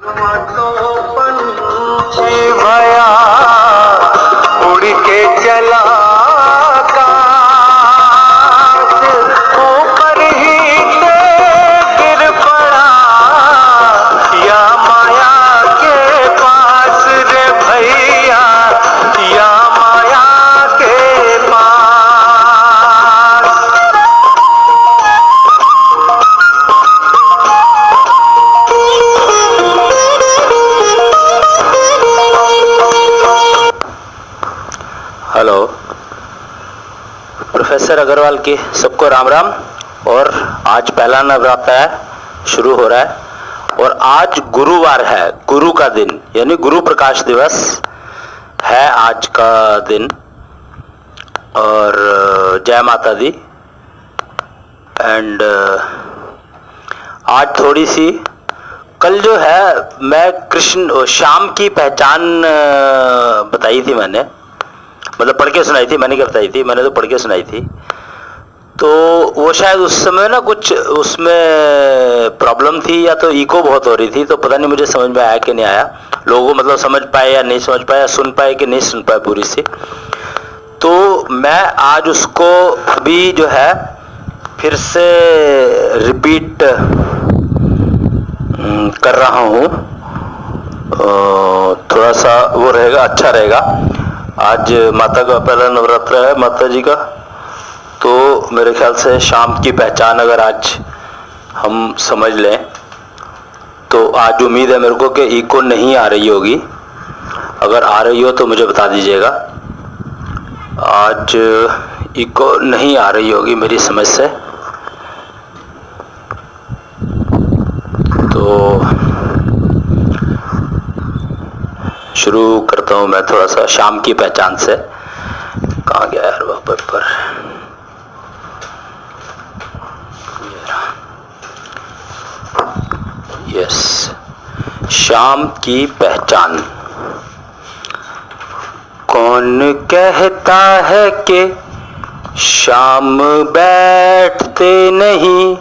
भया उड़ के चला आकाश, ऊपर ही से गिर पड़ा या माया के पास रे भैया, या माया के पास। हेलो, प्रोफेसर अग्रवाल की सबको राम राम। और आज पहला नवरात्र है, शुरू हो रहा है और आज गुरुवार है, गुरु का दिन यानी गुरु प्रकाश दिवस है आज का दिन। और जय माता दी। एंड आज थोड़ी सी कल जो है मैं कृष्ण शाम की पहचान बताई थी मैंने, मतलब पढ़ के सुनाई थी, मैंने क्या बताई थी, मैंने तो पढ़ के सुनाई थी। तो वो शायद उस समय ना कुछ उसमें प्रॉब्लम थी या तो इको बहुत हो रही थी, तो पता नहीं मुझे समझ में आया कि नहीं आया, लोगों मतलब समझ पाए या नहीं समझ पाए, सुन पाए कि नहीं सुन पाए पूरी से। तो मैं आज उसको अभी जो है फिर से रिपीट कर रहा हूँ। थोड़ा सा वो रहेगा, अच्छा रहेगा। आज माता का पहला नवरात्र है माता जी का, तो मेरे ख्याल से शाम की पहचान अगर आज हम समझ लें तो आज उम्मीद है मेरे को कि इको नहीं आ रही होगी। अगर आ रही हो तो मुझे बता दीजिएगा। आज इको नहीं आ रही होगी मेरी समझ से, तो शुरू करता हूँ मैं थोड़ा सा शाम की पहचान से। कहाँ गया यार वह पेपर? यस, शाम की पहचान। कौन कहता है कि शाम बैठते नहीं,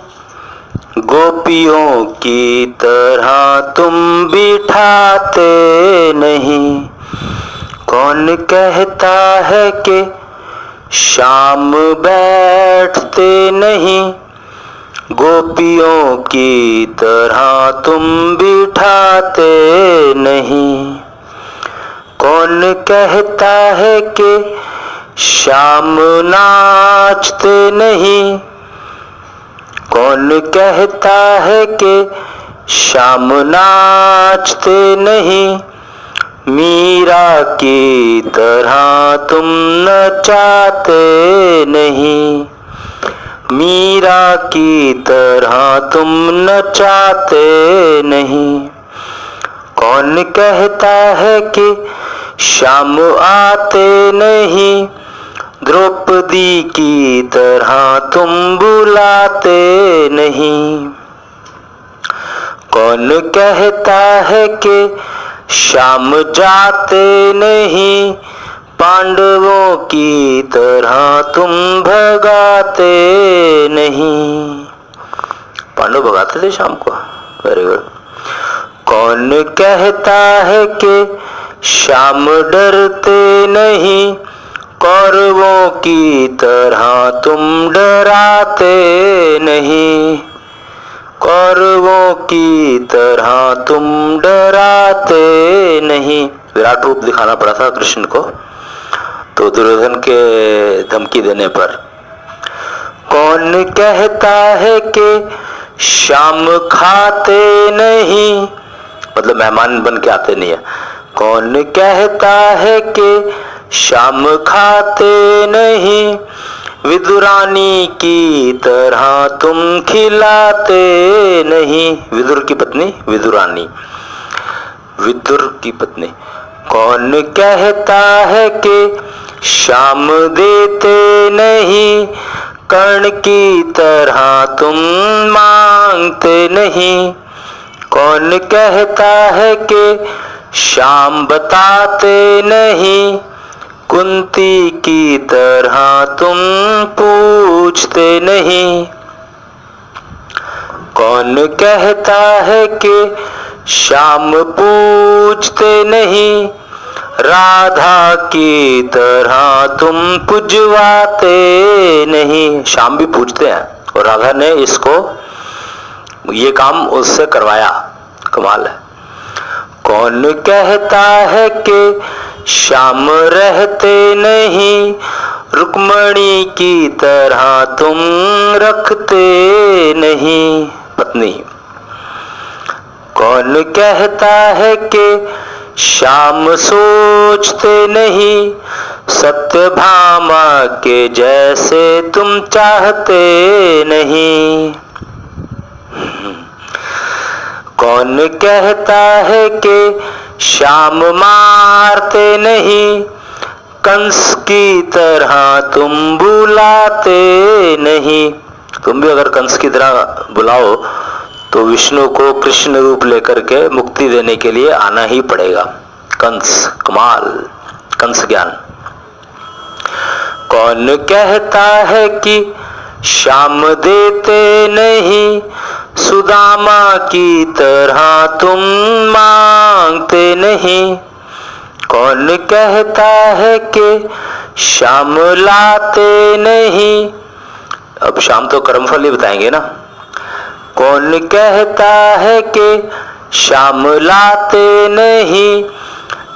गोपियों की तरह तुम बिठाते नहीं। कौन कहता है कि शाम बैठते नहीं, गोपियों की तरह तुम बिठाते नहीं। कौन कहता है कि शाम नाचते नहीं, कौन कहता है कि शाम नाचते नहीं। मीरा की तरह तुम नचाते नहीं, मीरा की तरह तुम नचाते नहीं। कौन कहता है कि शाम आते नहीं, द्रौपदी की तरह तुम बुलाते नहीं। कौन कहता है कि शाम जाते नहीं, पांडवों की तरह तुम भगाते नहीं। पांडव भगाते थे शाम को, वेरी गुड। कौन कहता है कि शाम डरते नहीं, कौरवों की तरह तुम डराते नहीं। कौरवों की तरह तुम डराते नहीं। विराट रूप दिखाना पड़ा था कृष्ण को, तो दुर्योधन के धमकी देने पर। कौन कहता है कि शाम खाते नहीं, मतलब मेहमान बन के आते नहीं है। कौन कहता है कि शाम खाते नहीं, विदुरानी की तरह तुम खिलाते नहीं। विदुर की पत्नी विदुरानी, विदुर की पत्नी। कौन कहता है कि शाम देते नहीं, कर्ण की तरह तुम मांगते नहीं। कौन कहता है कि शाम बताते नहीं, कुंती की तरह तुम पूछते नहीं। कौन कहता है कि श्याम पूजते नहीं, राधा की तरह तुम पुजवाते नहीं। श्याम भी पूजते हैं और राधा ने इसको ये काम उससे करवाया। कमाल है। कौन कहता है कि श्याम रहते नहीं, रुक्मणी की तरह तुम रखते नहीं। पत्नी। कौन कहता है कि श्याम सोचते नहीं, सत्यभामा के जैसे तुम चाहते नहीं। कौन कहता है कि श्याम मारते नहीं, कंस की तरह तुम बुलाते नहीं। तुम भी अगर कंस की तरह बुलाओ तो विष्णु को कृष्ण रूप लेकर के मुक्ति देने के लिए आना ही पड़ेगा। कंस। कमाल। कंस ज्ञान। कौन कहता है कि श्याम देते नहीं, सुदामा की तरह तुम मांगते नहीं। कौन कहता है कि श्याम लाते नहीं। अब श्याम तो कर्मफल ही बताएंगे ना। कौन कहता है कि श्याम लाते नहीं,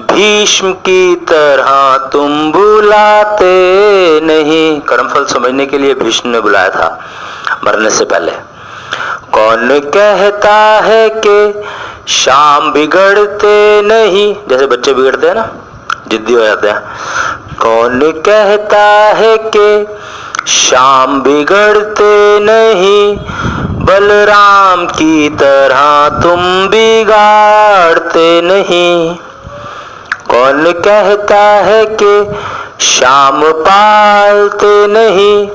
भीष्म की तरह तुम बुलाते नहीं। कर्मफल समझने के लिए भीष्म ने बुलाया था मरने से पहले। कौन कहता है कि श्याम बिगड़ते नहीं, जैसे बच्चे बिगड़ते हैं ना, जिद्दी हो जाते हैं। कौन कहता है कि श्याम बिगड़ते नहीं, बलराम की तरह तुम बिगाड़ते नहीं। कौन कहता है कि श्याम पालते नहीं,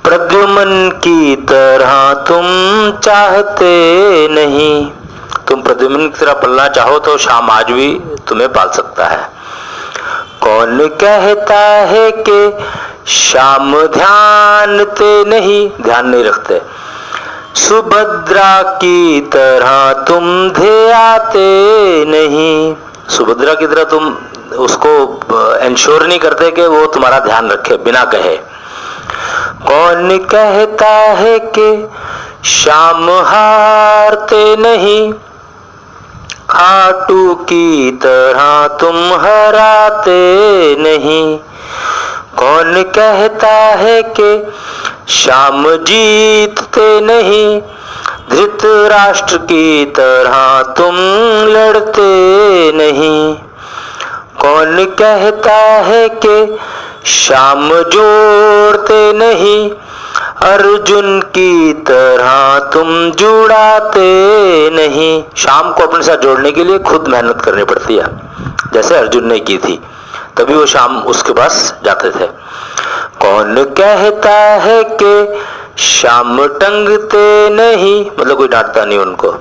प्रद्युम्न की तरह तुम चाहते नहीं। तुम प्रद्युम्न की तरह पलना चाहो तो श्याम आज भी तुम्हें पाल सकता है। कौन कहता है कि श्याम ध्यानते नहीं, ध्यान नहीं रखते, सुभद्रा की तरह तुम ध्याते नहीं। सुभद्रा की तरह तुम उसको इंश्योर नहीं करते कि वो तुम्हारा ध्यान रखे बिना कहे। कौन कहता है कि श्याम हारते नहीं, खाटू की तरह तुम हराते नहीं। कौन कहता है कि श्याम जीतते नहीं, धृतराष्ट्र की तरह तुम लड़ते नहीं। कौन कहता है कि श्याम जोड़ते नहीं, अर्जुन की तरह तुम जुड़ाते नहीं। श्याम को अपने साथ जोड़ने के लिए खुद मेहनत करनी पड़ती है, जैसे अर्जुन ने की थी, तभी वो श्याम उसके पास जाते थे। कौन कहता है कि श्याम टंगते नहीं, मतलब कोई डांटता नहीं उनको,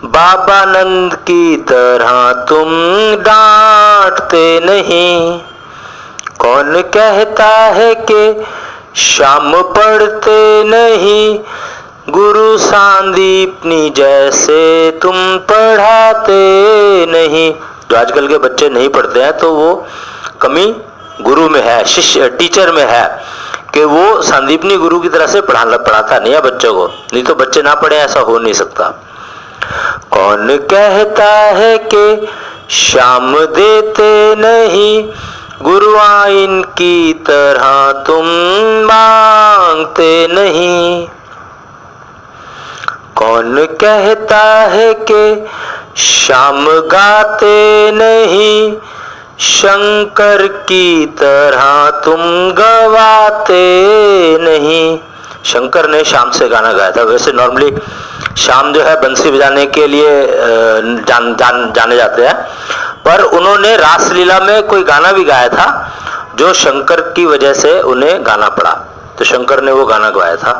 बाबा नंद की तरह तुम डांटते नहीं। कौन कहता है कि श्याम पढ़ते नहीं, गुरु सांदीपनी जैसे तुम पढ़ाते नहीं। जो आजकल के बच्चे नहीं पढ़ते हैं तो वो कमी गुरु में है, शिष्य टीचर में है, कि वो संदीपनी गुरु की तरह से पढ़ाता नहीं है बच्चों को, नहीं तो बच्चे ना पढ़े ऐसा हो नहीं सकता। कौन कहता है कि श्याम देते नहीं, गुरुआइन की तरह तुम मांगते नहीं। कौन कहता है कि श्याम गाते नहीं, शंकर की तरह तुम गवाते नहीं। शंकर ने श्याम से गाना गाया था। वैसे नॉर्मली श्याम जो है बंसी बजाने के लिए जाने जाते हैं, पर उन्होंने रासलीला में कोई गाना भी गाया था जो शंकर की वजह से उन्हें गाना पड़ा, तो शंकर ने वो गाना गवाया था।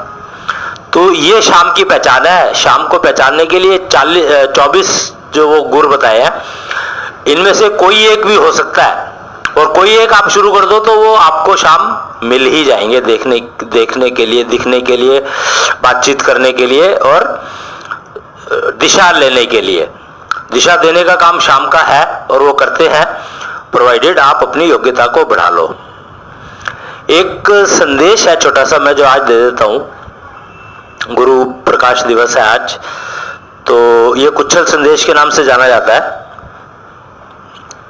तो ये श्याम की पहचान है। श्याम को पहचानने के लिए 24 जो वो गुर बताए हैं, इनमें से कोई एक भी हो सकता है, और कोई एक आप शुरू कर दो तो वो आपको श्याम मिल ही जाएंगे, देखने के लिए, दिखने के लिए, बातचीत करने के लिए और दिशा लेने के लिए। दिशा देने का काम शाम का है और वो करते हैं, प्रोवाइडेड आप अपनी योग्यता को बढ़ा लो। एक संदेश है छोटा सा, मैं जो आज दे देता हूं। गुरु प्रकाश दिवस है आज, तो ये कुच्छल संदेश के नाम से जाना जाता है।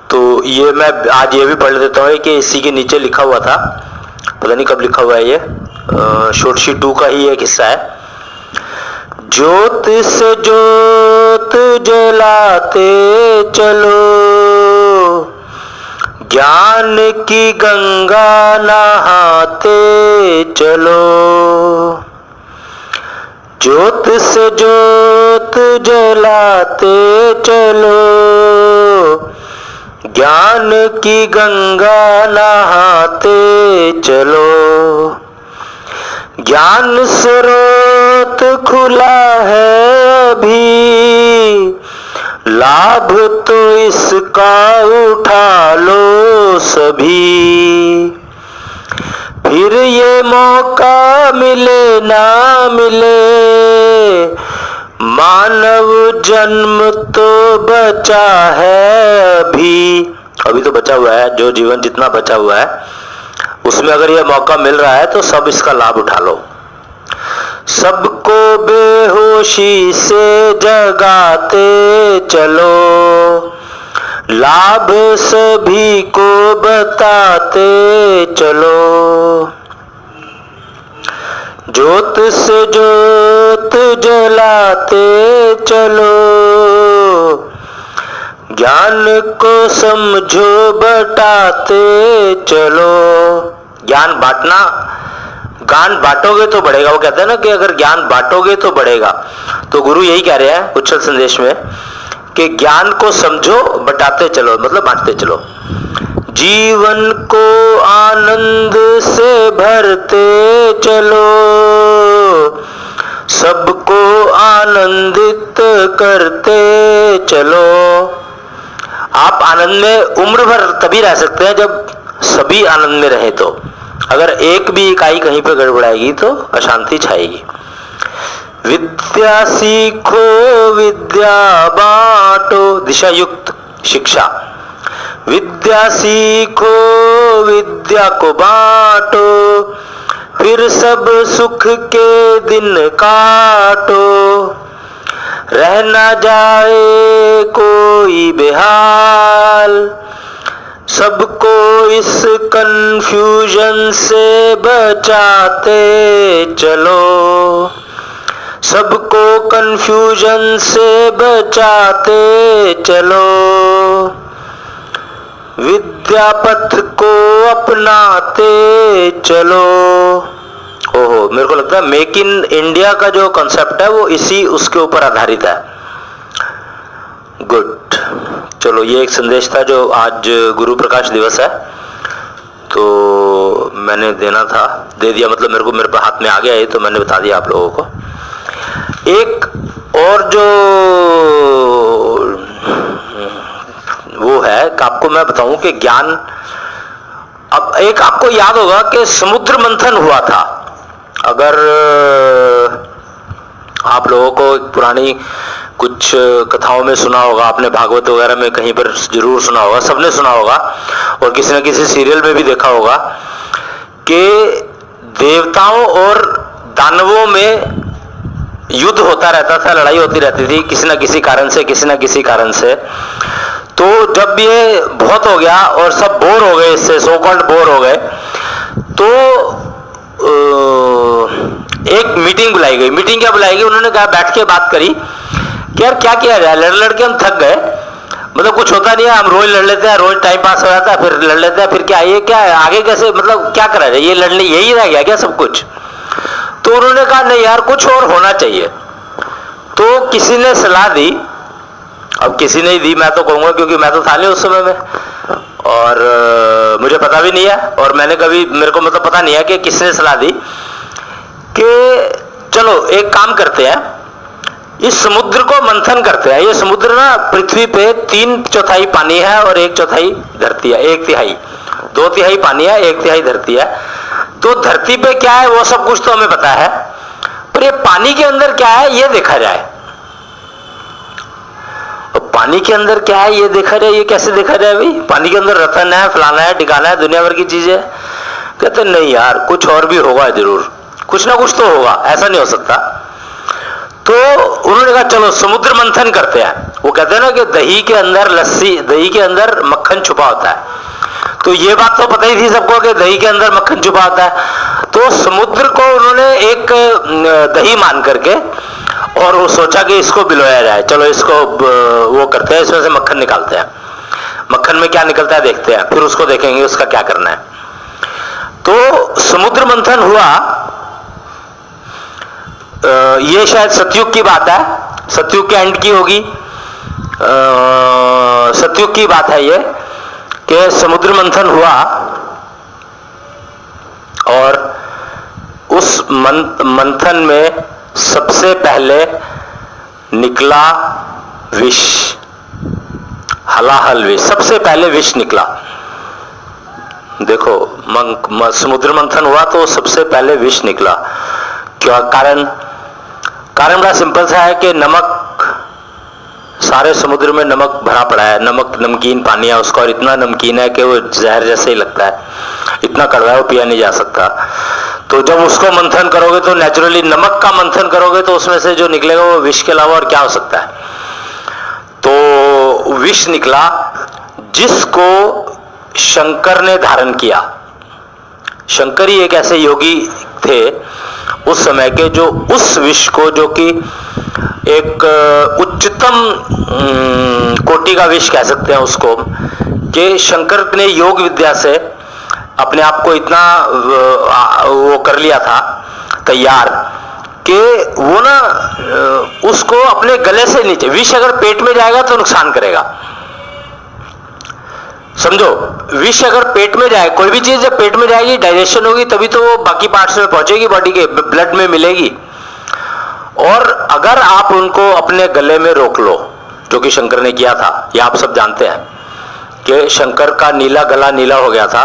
तो ये मैं आज ये भी पढ़ देता हूँ कि इसी के नीचे लिखा हुआ था, पता नहीं कब लिखा हुआ है, ये शोरशी 2 का ही एक हिस्सा है। ज्योत से ज्योत जलाते चलो, ज्ञान की गंगा नहाते चलो। ज्योत से ज्योत जलाते चलो, ज्ञान की गंगा नहाते चलो। ज्ञान स्रोत खुला है अभी, लाभ तो इसका उठा लो सभी। फिर ये मौका मिले ना मिले, मानव जन्म तो बचा है अभी। अभी तो बचा हुआ है, जो जीवन जितना बचा हुआ है उसमें अगर यह मौका मिल रहा है तो सब इसका लाभ उठा लो। सबको बेहोशी से जगाते चलो, लाभ सभी को बताते चलो। ज्योत से ज्योत जलाते चलो, ज्ञान को समझो बटाते चलो। ज्ञान बांटना, ज्ञान बांटोगे तो बढ़ेगा। वो कहते हैं ना कि अगर ज्ञान बांटोगे तो बढ़ेगा। तो गुरु यही कह रहे हैं उच्छल संदेश में कि ज्ञान को समझो बटाते चलो, मतलब बांटते चलो। जीवन को आनंद से भरते चलो, सबको आनंदित करते चलो। आप आनंद में उम्र भर तभी रह सकते हैं जब सभी आनंद में रहे। तो अगर एक भी इकाई कहीं पर गड़बड़ाएगी तो अशांति छाएगी। विद्या सीखो विद्या बांटो, दिशा युक्त शिक्षा। विद्या सीखो विद्या को बांटो, फिर सब सुख के दिन काटो। रह ना जाए कोई बेहाल, सबको इस कंफ्यूजन से बचाते चलो। सबको कंफ्यूजन से बचाते चलो। विद्या पथ को अपनाते चलो। ओहो, मेरे को लगता है मेक इन इंडिया का जो कॉन्सेप्ट है वो इसी उसके ऊपर आधारित है। गुड, चलो ये एक संदेश था जो आज गुरु प्रकाश दिवस है तो मैंने देना था, दे दिया। मतलब मेरे हाथ में आ गया ये, तो मैंने बता दिया आप लोगों को। एक और जो वो है कि आपको मैं बताऊं कि ज्ञान, अब एक आपको याद होगा कि समुद्र मंथन हुआ था। अगर आप लोगों को एक पुरानी कुछ कथाओं में सुना होगा, आपने भागवत वगैरह में कहीं पर जरूर सुना होगा, सबने सुना होगा और किसी न किसी सीरियल में भी देखा होगा कि देवताओं और दानवों में युद्ध होता रहता था, लड़ाई होती रहती थी किसी न किसी कारण से, किसी न किसी कारण से। तो जब ये बहुत हो गया और सब बोर हो गए, इससे सो कॉल्ड बोर हो गए, तो एक मीटिंग बुलाई गई। मीटिंग क्या बुलाई गई, उन्होंने कहा, बैठ के बात करी कि यार क्या किया जाए, लड़ लड़ के हम थक गए, मतलब कुछ होता नहीं है, हम रोज लड़ लेते हैं, रोज टाइम पास हो जाता है, फिर लड़ लेते हैं, फिर क्या ये क्या है आगे कैसे, मतलब क्या करा जाए, ये लड़ने यही रह गया क्या सब कुछ। तो उन्होंने कहा नहीं यार कुछ और होना चाहिए। तो किसी ने सलाह दी, अब किसी ने ही दी मैं तो कहूँगा क्योंकि मैं तो था नहीं उस समय में और मुझे पता भी नहीं है, और मैंने कभी, मेरे को मतलब पता नहीं है कि किसने सलाह दी कि चलो एक काम करते हैं, इस समुद्र को मंथन करते हैं। ये समुद्र ना पृथ्वी पे 3/4 पानी है और 1/4 धरती है, 1/3, 2/3 पानी है, 1/3 धरती है। तो धरती पे क्या है वो सब कुछ तो हमें पता है, पर ये पानी के अंदर क्या है ये देखा जाए। पानी के अंदर क्या है ये देखा जाए, ये कैसे देखा जाए भाई? पानी के अंदर रतन है, फलाना है, ठिकाना है, दुनिया भर की चीजें। कहते नहीं यार, कुछ और भी होगा जरूर, कुछ ना कुछ तो होगा, ऐसा नहीं हो सकता। तो उन्होंने कहा चलो समुद्र मंथन करते हैं। वो कहते हैं ना कि दही के अंदर लस्सी, दही के अंदर मक्खन छुपा होता है। तो ये बात तो पता ही थी सबको कि दही के अंदर मक्खन छुपा होता है। तो समुद्र को उन्होंने एक दही मान करके और वो सोचा कि इसको बिलोया जाए, चलो इसको वो करते हैं, इसमें से मक्खन निकालते हैं, मक्खन में क्या निकलता है देखते हैं, फिर उसको देखेंगे उसका क्या करना है। तो समुद्र मंथन हुआ। ये शायद सतयुग की बात है, सतयुग के एंड की होगी। सतयुग की बात है ये कि समुद्र मंथन हुआ और उस मंथन में सबसे पहले निकला विष, हलाहल विष, सबसे पहले विष निकला। देखो समुद्र मंथन हुआ तो सबसे पहले विष निकला। क्या कारण? कारण बड़ा सिंपल सा है कि नमक, सारे समुद्र में नमक भरा पड़ा है, नमक नमकीन पानी है उसका, और इतना नमकीन है कि वो जहर जैसे ही लगता है, इतना कड़वा है वो पिया नहीं जा सकता। तो जब उसको मंथन करोगे तो नेचुरली, नमक का मंथन करोगे तो उसमें से जो निकलेगा वो विष के अलावा और क्या हो सकता है। तो विष निकला जिसको शंकर ने धारण किया। शंकर ही एक ऐसे योगी थे उस समय के जो उस विष को, जो कि एक उच्चतम कोटि का विष कह सकते हैं उसको, कि शंकर ने योग विद्या से अपने आप को इतना वो कर लिया था तैयार कि वो ना उसको अपने गले से नीचे, विष अगर पेट में जाएगा तो नुकसान करेगा, समझो। विष अगर पेट में जाए, कोई भी चीज जब पेट में जाएगी डाइजेशन होगी तभी तो वो बाकी पार्ट्स में पहुंचेगी, बॉडी के ब्लड में मिलेगी। और अगर आप उनको अपने गले में रोक लो, जो कि शंकर ने किया था, ये आप सब जानते हैं कि शंकर का नीला गला नीला हो गया था,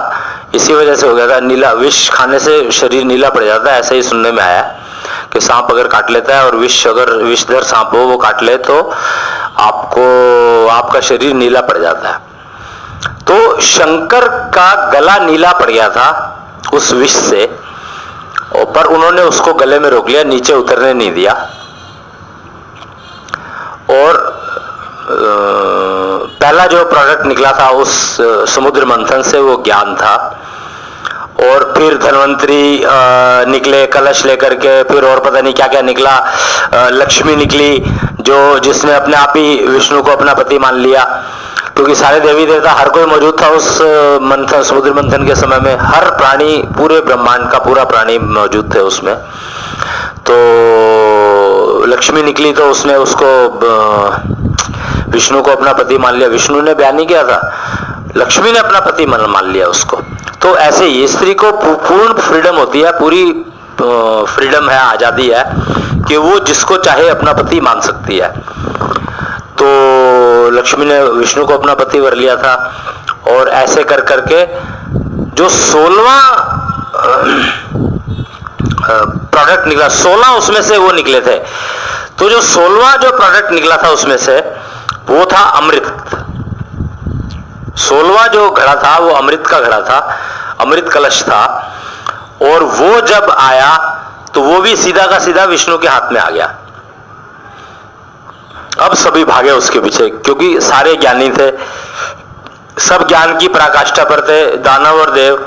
इसी वजह से हो गया था नीला। विष खाने से शरीर नीला पड़ जाता है, ऐसे ही सुनने में आया कि सांप अगर काट लेता है और विष, अगर विषधर सांप हो वो काट ले तो आपका शरीर नीला पड़ जाता है। तो शंकर का गला नीला पड़ गया था उस विष से, पर उन्होंने उसको गले में रोक लिया, नीचे उतरने नहीं दिया। और पहला जो प्रोडक्ट निकला था उस समुद्र मंथन से वो ज्ञान था। और फिर धन्वंतरी निकले कलश लेकर के, फिर और पता नहीं क्या क्या निकला, लक्ष्मी निकली जिसने अपने आप ही विष्णु को अपना पति मान लिया, क्योंकि सारे देवी देवता हर कोई मौजूद था उस मंथन, समुद्र मंथन के समय में। हर प्राणी, पूरे ब्रह्मांड का पूरा प्राणी मौजूद थे उसमें। तो लक्ष्मी निकली तो उसने उसको विष्णु को अपना पति मान लिया। विष्णु ने बयान नहीं किया था, लक्ष्मी ने अपना पति मान लिया उसको। तो ऐसे ही स्त्री को पूर्ण फ्रीडम होती है, पूरी फ्रीडम है, आजादी है कि वो जिसको चाहे अपना पति मान सकती है। तो लक्ष्मी ने विष्णु को अपना पति वर लिया था। और ऐसे कर करके जो 16वां प्रोडक्ट निकला, 16 उसमें से वो निकले थे। तो जो 16वां जो प्रोडक्ट निकला था उसमें से वो था अमृत। 16वां जो घड़ा था वो अमृत का घड़ा था, अमृत कलश था। और वो जब आया तो वो भी सीधा का सीधा विष्णु के हाथ में आ गया। अब सभी भागे उसके पीछे, क्योंकि सारे ज्ञानी थे, सब ज्ञान की पराकाष्ठा पर थे, दानव और देव।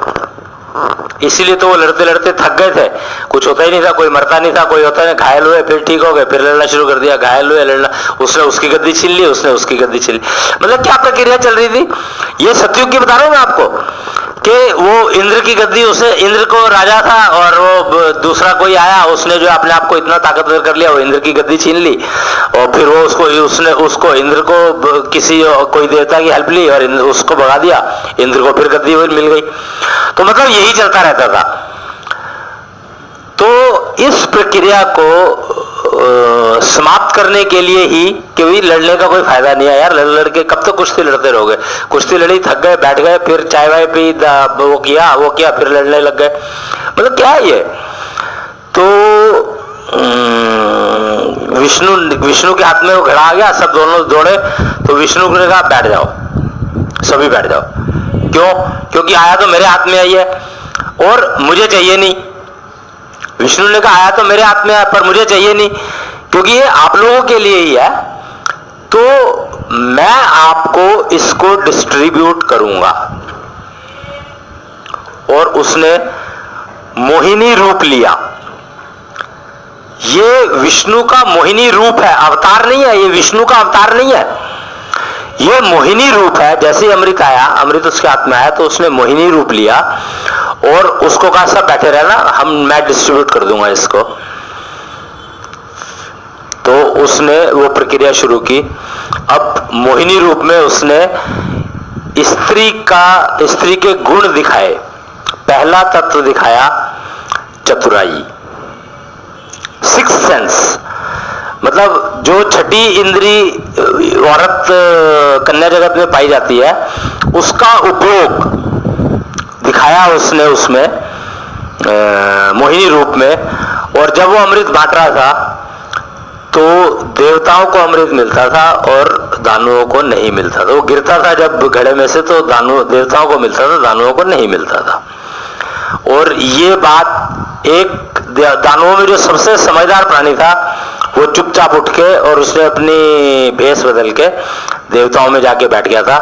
इसीलिए तो वो लड़ते लड़ते थक गए थे, कुछ होता ही नहीं था, कोई मरता नहीं था, कोई होता नहीं, घायल हुए फिर ठीक हो गए, फिर लड़ना शुरू कर दिया, घायल हुए लड़ना, उसने उसकी गद्दी छीन ली, उसने उसकी गद्दी छीन ली। मतलब क्या प्रक्रिया चल रही थी, ये सतयुग की बता रहा हूं मैं आपको, कि वो इंद्र की गद्दी, उसे, इंद्र को राजा था और वो दूसरा कोई आया, उसने जो अपने आप को इतना ताकतवर कर लिया, वो इंद्र की गद्दी छीन ली। और फिर वो उसको इंद्र को किसी कोई देवता की हेल्प ली और उसको भगा दिया, इंद्र को फिर गद्दी मिल गई। तो मतलब यही चलता रहता था। तो इस प्रक्रिया को समाप्त करने के लिए ही, क्योंकि लड़ने का कोई फायदा नहीं है यार, लड़ के कब तक कुश्ती लड़ते रहोगे। कुश्ती लड़ी, थक गए, बैठ गए, फिर चाय वाय पी, वो किया, फिर लड़ने लग गए। मतलब क्या है ये। तो विष्णु के हाथ में वो घड़ा आ गया, सब दोनों दौड़े। तो विष्णु ने कहा बैठ जाओ, सभी बैठ जाओ। क्यों? क्योंकि आया तो मेरे हाथ में आई है और मुझे चाहिए नहीं। विष्णु ने कहा आया तो मेरे हाथ में है पर मुझे चाहिए नहीं, क्योंकि ये आप लोगों के लिए ही है, तो मैं आपको इसको डिस्ट्रीब्यूट करूंगा। और उसने मोहिनी रूप लिया। ये विष्णु का मोहिनी रूप है, अवतार नहीं है, ये विष्णु का अवतार नहीं है, ये मोहिनी रूप है। जैसे ही अमृत आया, अमृत उसके हाथ में आया तो उसने मोहिनी रूप लिया और उसको कहा सब बैठे रहना, मैं डिस्ट्रीब्यूट कर दूंगा इसको। तो उसने वो प्रक्रिया शुरू की। अब मोहिनी रूप में उसने स्त्री के गुण दिखाए। पहला तत्व दिखाया चतुराई, सिक्स सेंस, मतलब जो छठी इंद्री औरत कन्या जगत में पाई जाती है, उसका उपयोग दिखाया उसने उसमें मोहिनी रूप में। और जब वो अमृत बांट रहा था तो देवताओं को अमृत मिलता था और दानवों को नहीं मिलता था। वो गिरता था जब घड़े में से तो देवताओं को मिलता था, दानवों को नहीं मिलता था। और ये बात एक दानवों में जो सबसे समझदार प्राणी था, वो चुपचाप उठ के और उसने अपनी भेष बदल के देवताओं में जाके बैठ गया था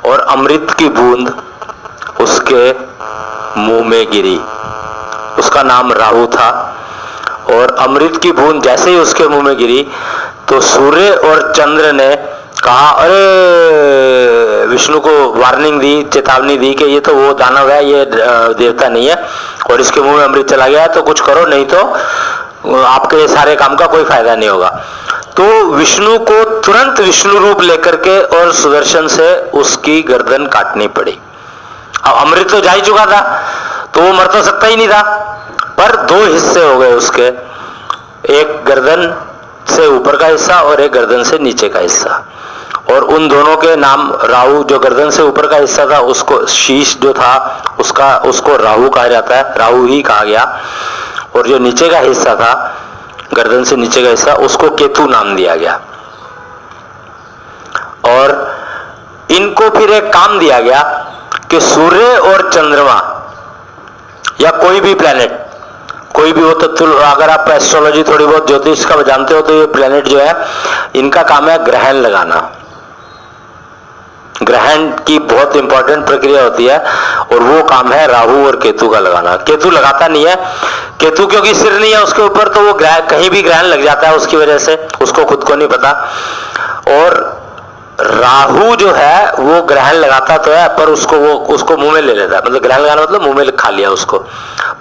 और अमृत की बूंद उसके मुंह में गिरी। उसका नाम राहु था। और अमृत की बूंद जैसे ही उसके मुंह में गिरी तो सूर्य और चंद्र ने कहा, अरे विष्णु को वार्निंग दी, चेतावनी दी कि ये तो वो दानव है, ये देवता नहीं है और इसके मुंह में अमृत चला गया है, तो कुछ करो, नहीं तो आपके सारे काम का कोई फायदा नहीं होगा। तो विष्णु को तुरंत विष्णु रूप लेकर के और सुदर्शन से उसकी गर्दन काटनी पड़ी। अब अमृत तो जा ही चुका था तो वो मर तो सकता ही नहीं था, पर दो हिस्से हो गए उसके, एक गर्दन से ऊपर का हिस्सा और एक गर्दन से नीचे का हिस्सा। और उन दोनों के नाम राहु, जो गर्दन से ऊपर का हिस्सा था उसको शीश जो था उसको राहु कहा जाता है, राहु ही कहा गया। और जो नीचे का हिस्सा था, गर्दन से नीचे का हिस्सा, उसको केतु नाम दिया गया। और इनको फिर एक काम दिया गया कि सूर्य और चंद्रमा या कोई भी प्लेनेट, कोई भी हो, तो अगर आप एस्ट्रोलॉजी थोड़ी बहुत ज्योतिष का जानते हो तो ये प्लेनेट जो है, इनका काम है ग्रहण लगाना। ग्रहण की बहुत इंपॉर्टेंट प्रक्रिया होती है और वो काम है राहु और केतु का लगाना। केतु लगाता नहीं है, केतु क्योंकि सिर नहीं है उसके ऊपर, तो वो कहीं भी ग्रहण लग जाता है उसकी वजह से, उसको खुद को नहीं पता। और राहु जो है वो ग्रहण लगाता तो है पर उसको मुंह में ले लेता है, मतलब ग्रहण लगाना मतलब मुंह में खा लिया उसको,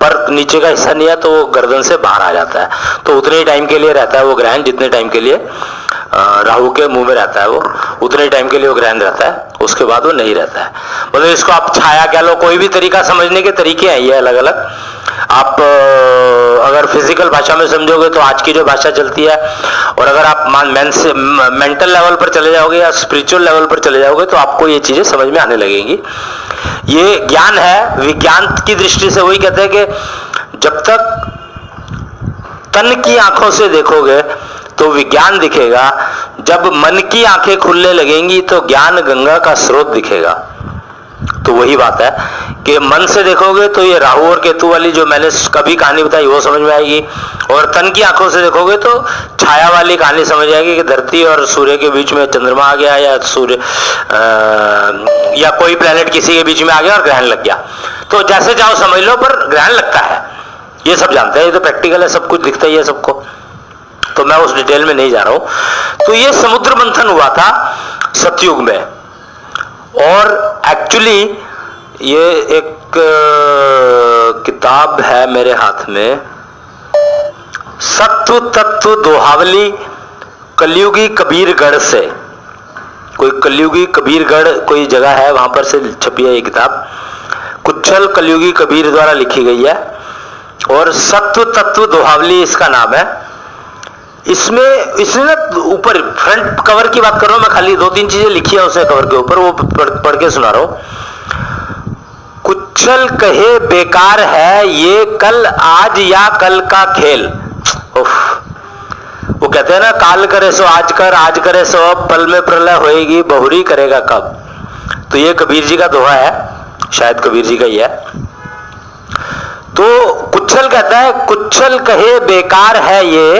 पर नीचे का हिस्सा नहीं है तो वो गर्दन से बाहर आ जाता है। तो उतने ही टाइम के लिए रहता है वो ग्रहण, जितने टाइम के लिए राहु के मुंह में रहता है वो, उतने टाइम के लिए वो ग्रहण रहता है, उसके बाद वो नहीं रहता है। मतलब इसको आप छाया कह लो, कोई भी तरीका समझने के तरीके हैं ये अलग अलग। आप अगर फिजिकल भाषा में समझोगे तो आज की जो भाषा चलती है, और अगर आप मेंटल लेवल पर चले जाओगे या स्पिरिचुअल लेवल पर चले जाओगे तो आपको ये चीजें समझ में आने लगेंगी। ये ज्ञान है, विज्ञान की दृष्टि से वही कहते हैं कि जब तक तन की आंखों से देखोगे तो विज्ञान दिखेगा, जब मन की आंखें खुलने लगेंगी तो ज्ञान गंगा का स्रोत दिखेगा। तो वही बात है कि मन से देखोगे तो ये राहु और केतु वाली जो मैंने कभी कहानी बताई वो समझ में आएगी, और तन की आंखों से देखोगे तो छाया वाली कहानी समझ आएगी कि धरती और सूर्य के बीच में चंद्रमा आ गया, या सूर्य या कोई प्लेनेट किसी के बीच में आ गया और ग्रहण लग गया। तो जैसे जाओ समझ लो, पर ग्रहण लगता है, ये सब जानते हैं, ये तो प्रैक्टिकल है, सब कुछ दिखता ही है सबको, तो मैं उस डिटेल में नहीं जा रहा हूं। तो ये समुद्र मंथन हुआ था सतयुग में, और एक्चुअली ये एक किताब है मेरे हाथ में, सत्व तत्व दोहावली कलयुगी कबीरगढ़ से, कोई कलयुगी कबीरगढ़ कोई जगह है वहां पर से छपी है ये किताब, कुच्छल कलयुगी कबीर द्वारा लिखी गई है, और सत्व तत्व दोहावली इसका नाम है। इसमें ऊपर फ्रंट कवर की बात कर रहा हूं मैं, खाली 2-3 चीजें लिखी है उसने कवर के ऊपर, वो पढ़ के सुना रहा हूं। कुच्छल कहे बेकार है ये कल आज या कल का खेल। वो कहते हैं ना, काल करे सो आज कर, आज करे सो अब, पल में प्रलय होएगी, बहुरी करेगा कब। तो ये कबीर जी का दोहा है, शायद कबीर जी का ही है। तो कुच्छल कहता है, कुच्छल कहे बेकार है ये,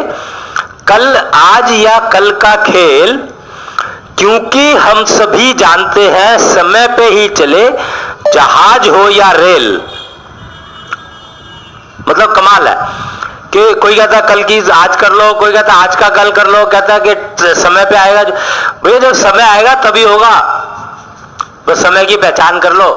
कल आज या कल का खेल, क्योंकि हम सभी जानते हैं समय पे ही चले, जहाज हो या रेल। मतलब कमाल है कि कोई कहता है कल की आज कर लो, कोई कहता है आज का कल कर लो, कहता है कि समय पे आएगा। भैया जब समय आएगा तभी होगा, बस समय की पहचान कर लो,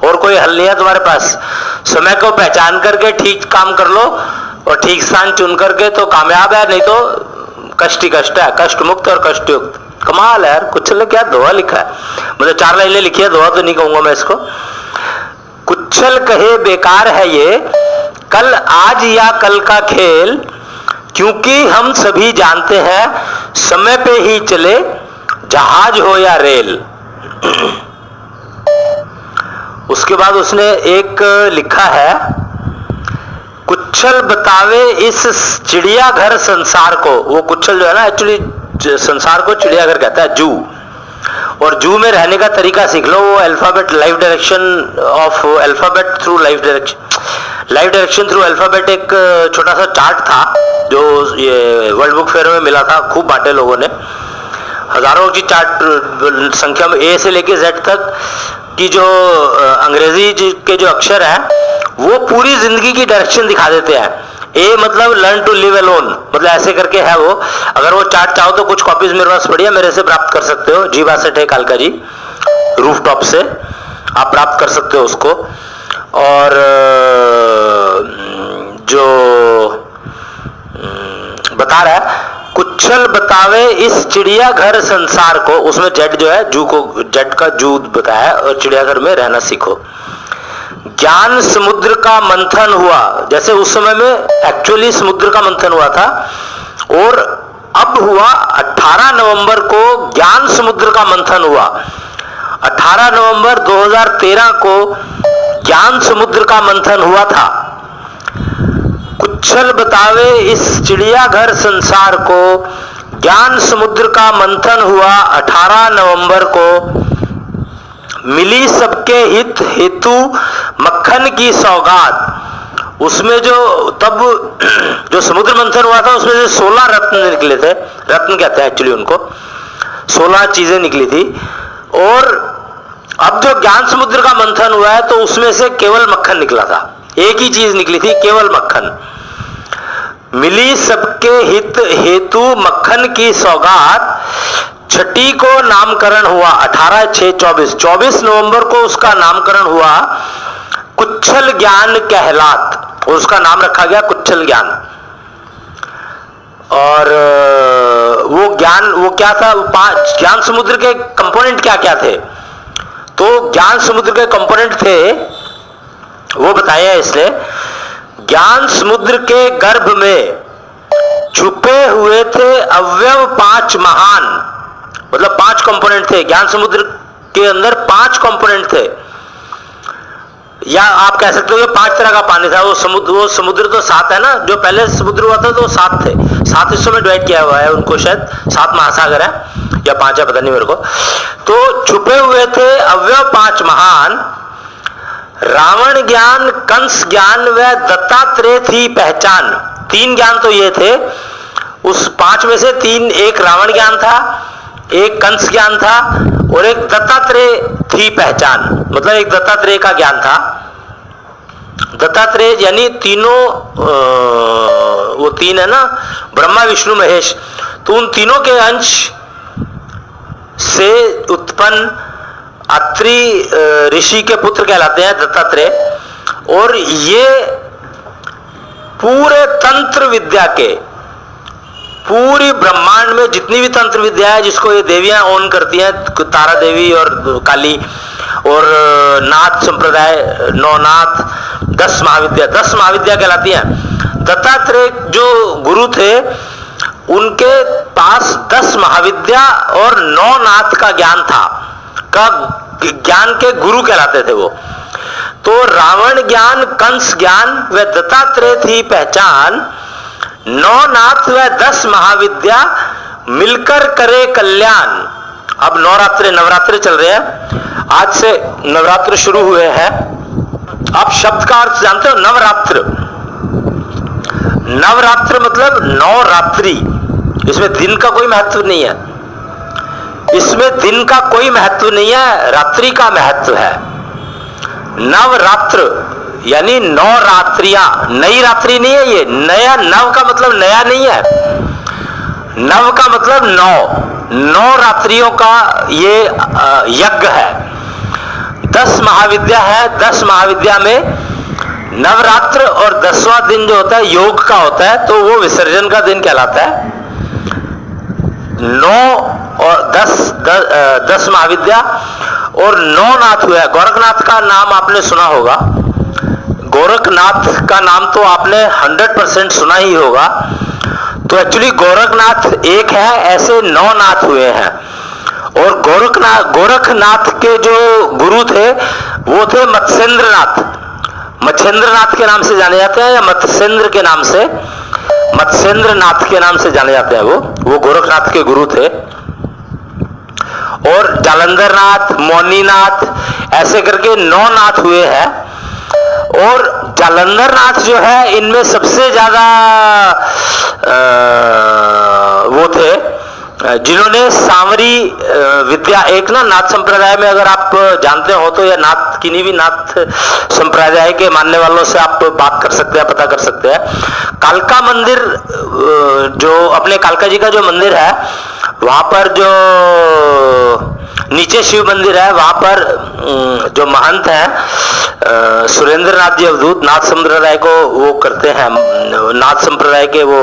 और कोई हल नहीं है तुम्हारे पास। समय को पहचान करके ठीक काम कर लो और ठीक स्थान चुन करके तो कामयाब है, नहीं तो कष्ट ही कष्ट है, कष्ट मुक्त और कष्ट युक्त। कमाल है यार, कुछ क्या दोहा लिखा है, मतलब 4 लाइनें लिखी है, दोहा तो नहीं कहूंगा मैं इसको। कुच्छल कहे बेकार है ये, कल आज या कल का खेल, क्योंकि हम सभी जानते हैं समय पे ही चले, जहाज हो या रेल। उसके बाद उसने एक लिखा है, कुच्छल बतावे इस चिड़ियाघर संसार को। वो कुच्छल जो है ना, एक्चुअली संसार को चिड़ियाघर कहता है, जू। और जू में रहने का तरीका सीख लो। वो alphabet, life direction of alphabet through life direction through alphabet, एक छोटा सा चार्ट था जो ये वर्ल्ड बुक फेयर में मिला था, खूब बांटे लोगों ने। हजारों की चार्ट संख्या में, ए से लेके जेड तक की जो अंग्रेजी के जो अक्षर हैं, वो पूरी जिंदगी की डायरेक्शन दिखा देते हैं। ए मतलब लर्न टू लिव अलोन, मतलब ऐसे करके है वो। अगर वो चार्ट चाहो तो कुछ कॉपीज मेरे पास पड़ी है, मेरे से प्राप्त कर सकते हो। G62 है कालका जी, रूफटॉप से आप प्राप्त कर सकते हो उसको। और जो बता रहा है, कुच्छल बतावे इस चिड़ियाघर संसार को, उसमें जेड जो है, जू को, जेड का जू बताया, और चिड़ियाघर में रहना सीखो। ज्ञान समुद्र का मंथन हुआ, जैसे उस समय में एक्चुअली समुद्र का मंथन हुआ था, और अब हुआ 18 नवंबर को ज्ञान समुद्र का मंथन हुआ। 18 नवंबर 2013 को ज्ञान समुद्र का मंथन हुआ था। कुच्छल बतावे इस चिड़ियाघर संसार को, ज्ञान समुद्र का मंथन हुआ 18 नवंबर को। मिली सबके हित हेतु मक्खन की सौगात। उसमें जो तब जो समुद्र मंथन हुआ था, उसमें से 16 रत्न निकले थे, रत्न कहते हैं एक्चुअली उनको, 16 चीजें निकली थी। और अब जो ज्ञान समुद्र का मंथन हुआ है, तो उसमें से केवल मक्खन निकला था, एक ही चीज निकली थी, केवल मक्खन। मिली सबके हित हेतु मक्खन की सौगात, छठी को नामकरण हुआ 18/6/24 नवंबर को उसका नामकरण हुआ कुच्छल ज्ञान कहलात, और उसका नाम रखा गया कुच्छल ज्ञान। और वो ज्ञान, वो क्या था, 5 ज्ञान समुद्र के कंपोनेंट क्या क्या थे। तो ज्ञान समुद्र के कंपोनेंट थे, वो बताया इसने। ज्ञान समुद्र के गर्भ में छुपे हुए थे अवयव 5 महान, मतलब 5 कंपोनेंट थे ज्ञान समुद्र के अंदर, 5 कंपोनेंट थे। या आप कह सकते हो कि 5 तरह का पानी था। वो समुद्र तो 7 है ना, जो पहले समुद्र हुआ था तो 7 थे, 7 हिस्सों में डिवाइड किया हुआ है उनको, शायद 7 महासागर है या 5 है, पता नहीं मेरे को। तो छुपे हुए थे अवयव 5 महान, रावण ज्ञान, कंस ज्ञान व दत्तात्रेय थी पहचान। 3 ज्ञान तो ये थे, उस 5 में से 3, एक रावण ज्ञान था, एक कंस ज्ञान था, और एक दत्तात्रेय थी पहचान, मतलब एक दत्तात्रेय का ज्ञान था। दत्तात्रेय यानी तीनों, वो 3 है ना, ब्रह्मा विष्णु महेश, तो उन तीनों के अंश से उत्पन्न अत्रि ऋषि के पुत्र कहलाते हैं दत्तात्रेय। और ये पूरे तंत्र विद्या के, पूरी ब्रह्मांड में जितनी भी तंत्र विद्या है जिसको ये देवियां ओन करती हैं, तारा देवी और काली, और नाथ संप्रदाय, 9 नाथ, 10 महाविद्या कहलाती हैं। दत्तात्रेय जो गुरु थे, उनके पास 10 महाविद्या और 9 नाथ का ज्ञान था, का ज्ञान के गुरु कहलाते थे वो। तो रावण ज्ञान, कंस ज्ञान व दत्तात्रेय थी पहचान, 9 नाथ व 10 महाविद्या मिलकर करे कल्याण। अब नवरात्रे चल रहे हैं, आज से नवरात्र शुरू हुए हैं। आप शब्द का अर्थ जानते हो? नवरात्र, नवरात्र मतलब 9 रात्रि। इसमें दिन का कोई महत्व नहीं है, इसमें दिन का कोई महत्व नहीं है, रात्रि का महत्व है। नवरात्र यानी 9 रात्रियां, नई रात्रि नहीं है ये। नया, नव का मतलब नया नहीं है, नव का मतलब 9 रात्रियों का ये यज्ञ है। 10 महाविद्या है, 10 महाविद्या में नवरात्र और 10वां दिन जो होता है योग का होता है, तो वो विसर्जन का दिन कहलाता है। 9 और 10 महाविद्या और 9 नाथ हुआ है। गोरखनाथ का नाम आपने सुना होगा, गोरखनाथ का नाम तो आपने 100% सुना ही होगा। तो एक्चुअली गोरखनाथ एक है, ऐसे 9 नाथ हुए हैं। और गोरखनाथ के जो गुरु थे वो थे मत्स्येंद्रनाथ। मत्स्येंद्रनाथ के नाम से जाने जाते हैं, या मत्स्येंद्र के नाम से, मत्स्येंद्रनाथ के नाम से जाने जाते हैं। वो गोरखनाथ के गुरु थे। और जालंधरनाथ, मौनीनाथ, ऐसे करके 9 नाथ हुए हैं। और जालंधरनाथ जो है इनमें सबसे ज्यादा वो थे जिन्होंने सांवरी विद्या, एक ना नाथ संप्रदाय में, अगर आप जानते हो तो, या नाथ किन्हीं भी नाथ संप्रदाय के मानने वालों से आप बात कर सकते हैं, पता कर सकते हैं। कालका मंदिर, जो अपने कालका जी का जो मंदिर है, वहां पर जो नीचे शिव मंदिर है, वहां पर जो महंत हैं सुरेंद्रनाथ जी अवधूत, नाथ संप्रदाय को वो करते हैं, नाथ संप्रदाय के वो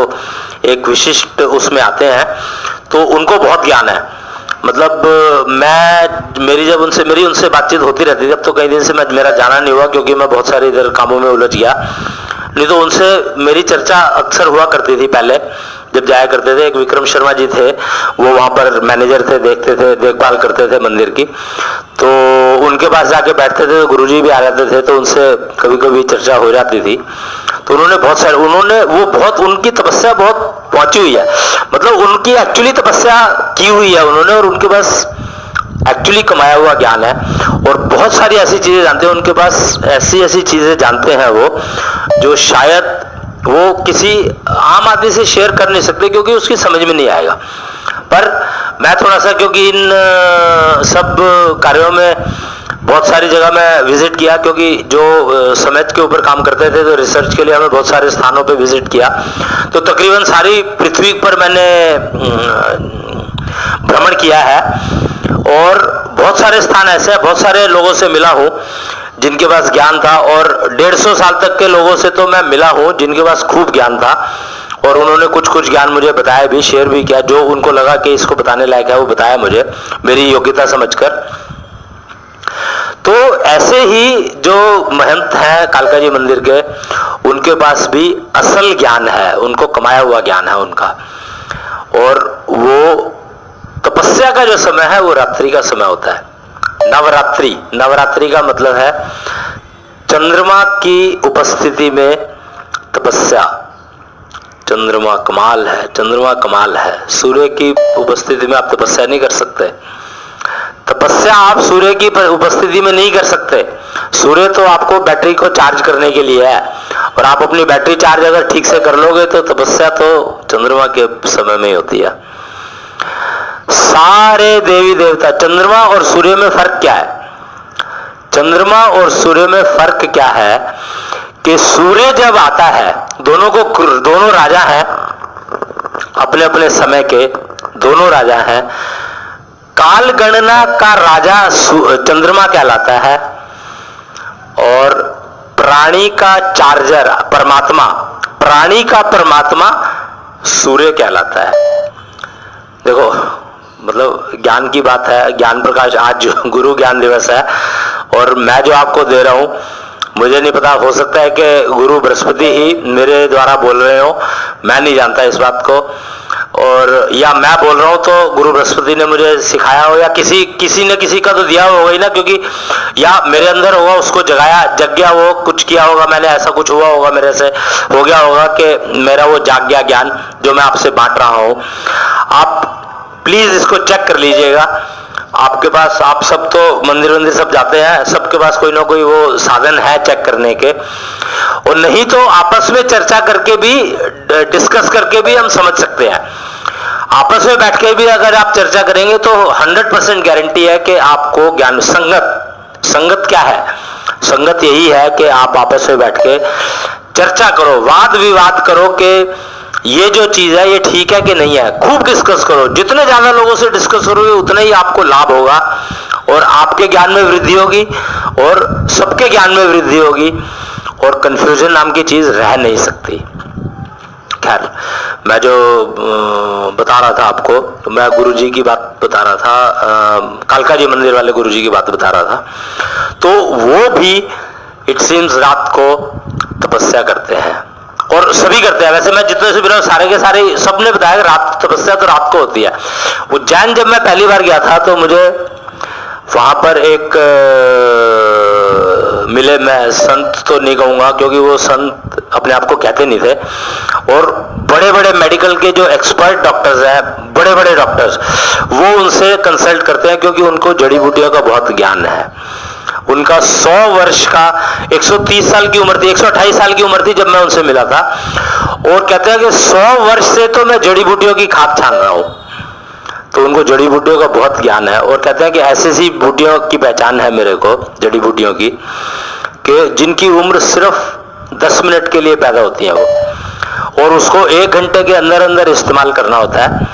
एक विशिष्ट उसमें आते हैं, तो उनको बहुत ज्ञान है। मतलब मेरी उनसे बातचीत होती रहती थी। अब तो कई दिन से मेरा जाना नहीं हुआ क्योंकि मैं बहुत सारे इधर कामों में उलझ गया, नहीं तो उनसे मेरी चर्चा अक्सर हुआ करती थी पहले जब जाया करते थे। एक विक्रम शर्मा जी थे, वो वहां पर मैनेजर थे, देखते थे, देखभाल करते थे मंदिर की, तो उनके पास जाके बैठते थे, तो गुरुजी भी आ जाते थे, तो उनसे कभी कभी चर्चा हो जाती थी। तो उनकी तपस्या बहुत पहुंची हुई है, मतलब उनकी एक्चुअली तपस्या की हुई है उन्होंने, और उनके पास एक्चुअली कमाया हुआ ज्ञान है। और बहुत सारी ऐसी चीजें जानते हैं, उनके पास ऐसी चीजें जानते हैं वो, जो शायद वो किसी आम आदमी से शेयर कर नहीं सकते क्योंकि उसकी समझ में नहीं आएगा। पर मैं थोड़ा सा, क्योंकि इन सब कार्यों में बहुत सारी जगह मैं विजिट किया, क्योंकि जो समेत के ऊपर काम करते थे तो रिसर्च के लिए हमें बहुत सारे स्थानों पे विजिट किया, तो तकरीबन सारी पृथ्वी पर मैंने भ्रमण किया है। और बहुत सारे स्थान ऐसे हैं, बहुत सारे लोगों से मिला हूँ जिनके पास ज्ञान था, और 150 साल तक के लोगों से तो मैं मिला हूँ जिनके पास खूब ज्ञान था, और उन्होंने कुछ ज्ञान मुझे बताया भी, शेयर भी किया, जो उनको लगा कि इसको बताने लायक है वो बताया मुझे मेरी योग्यता समझकर। तो ऐसे ही जो महंत हैं कालका जी मंदिर के, उनके पास भी असल ज्ञान है, उनको कमाया हुआ ज्ञान है उनका। और वो तपस्या का जो समय है वो रात्रि का समय होता है। नवरात्रि का मतलब है चंद्रमा की उपस्थिति में तपस्या। चंद्रमा कमाल है, चंद्रमा कमाल है। सूर्य की उपस्थिति में आप तपस्या नहीं कर सकते। तपस्या आप सूर्य की उपस्थिति में नहीं कर सकते। सूर्य तो आपको बैटरी को चार्ज करने के लिए है, और आप अपनी बैटरी चार्ज अगर ठीक से कर लोगे तो तपस्या तो चंद्रमा के समय में ही होती है। सारे देवी देवता, चंद्रमा और सूर्य में फर्क क्या है? चंद्रमा और सूर्य में फर्क क्या है कि सूर्य जब आता है, दोनों राजा हैं अपने अपने समय के, दोनों राजा हैं। काल गणना का राजा चंद्रमा कहलाता है, और प्राणी का चार्जर परमात्मा, प्राणी का परमात्मा सूर्य कहलाता है। देखो, मतलब ज्ञान की बात है, ज्ञान प्रकाश, आज गुरु ज्ञान दिवस है, और मैं जो आपको दे रहा हूं, मुझे नहीं पता, हो सकता है कि गुरु बृहस्पति ही मेरे द्वारा बोल रहे हो, मैं नहीं जानता इस बात को। और या मैं बोल रहा हूँ तो गुरु बृहस्पति ने मुझे सिखाया हो, या किसी ने किसी का तो दिया होगा ही ना, क्योंकि या मेरे अंदर होगा, उसको जगाया, जग गया, वो कुछ किया होगा मैंने, ऐसा कुछ हुआ होगा, मेरे से हो गया होगा कि मेरा वो जाग गया ज्ञान जो मैं आपसे बांट रहा हूँ। आप प्लीज इसको चेक कर लीजिएगा। आपके पास, आप सब तो मंदिर सब जाते हैं, सबके पास कोई ना कोई वो साधन है चेक करने के, और नहीं तो आपस में चर्चा करके भी, डिस्कस करके भी हम समझ सकते हैं। आपस में बैठ के भी अगर आप चर्चा करेंगे तो 100% गारंटी है कि आपको ज्ञान। संगत क्या है? संगत यही है कि आप आपस में बैठ के चर्चा करो, वाद विवाद करो कि ये जो चीज है ये ठीक है कि नहीं है। खूब डिस्कस करो, जितने ज्यादा लोगों से डिस्कस करोगे उतना ही आपको लाभ होगा, और आपके ज्ञान में वृद्धि होगी और सबके ज्ञान में वृद्धि होगी, और कंफ्यूजन नाम की चीज रह नहीं सकती। खैर, मैं जो बता रहा था आपको, तो मैं गुरुजी की बात बता रहा था, कालका जी मंदिर वाले गुरुजी की बात बता रहा था। तो वो भी इट सीम्स रात को तपस्या करते हैं, और सभी करते हैं। वैसे मैं जितने से मिला सारे के सारे सबने बताया कि रात तपस्या तो रात को होती है। उज्जैन जब मैं पहली बार गया था तो मुझे वहां पर एक मिले, मैं संत तो नहीं कहूंगा क्योंकि वो संत अपने आप को कहते नहीं थे, और बड़े बड़े मेडिकल के जो एक्सपर्ट डॉक्टर्स हैं, बड़े बड़े डॉक्टर्स, वो उनसे कंसल्ट करते हैं क्योंकि उनको जड़ी बूटियों का बहुत ज्ञान है। उनका 100 वर्ष का, 130 साल की उम्र थी, 128 साल की उम्र थी जब मैं उनसे मिला था, और कहते हैं कि 100 वर्ष से तो मैं जड़ी बूटियों की खाद छान रहा हूं। तो उनको जड़ी बूटियों का बहुत ज्ञान है, और कहते हैं कि ऐसी बूटियों की पहचान है मेरे को, जड़ी बूटियों की, कि जिनकी उम्र सिर्फ 10 मिनट के लिए पैदा होती है वो, और उसको 1 घंटे के अंदर अंदर इस्तेमाल करना होता है।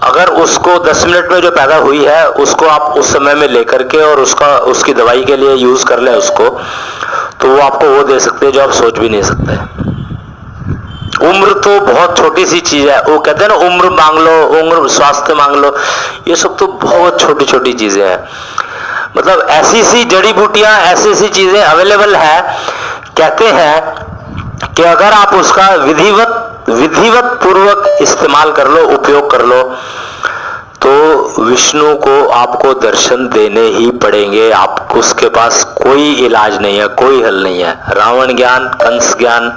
अगर उसको 10 मिनट में जो पैदा हुई है उसको आप उस समय में लेकर के और उसकी दवाई के लिए यूज कर लें उसको, तो वो आपको वो दे सकते हैं जो आप सोच भी नहीं सकते। उम्र तो बहुत छोटी सी चीज है। वो कहते हैं ना, उम्र मांग लो, उम्र स्वास्थ्य मांग लो, ये सब तो बहुत छोटी छोटी चीजें हैं। मतलब ऐसी सी जड़ी बूटियां, ऐसी सी चीजें अवेलेबल है। कहते हैं कि अगर आप उसका विधिवत पूर्वक इस्तेमाल कर लो, उपयोग कर लो, तो विष्णु को आपको दर्शन देने ही पड़ेंगे। आपको उसके पास कोई इलाज नहीं है, कोई हल नहीं है। रावण ज्ञान, कंस ज्ञान,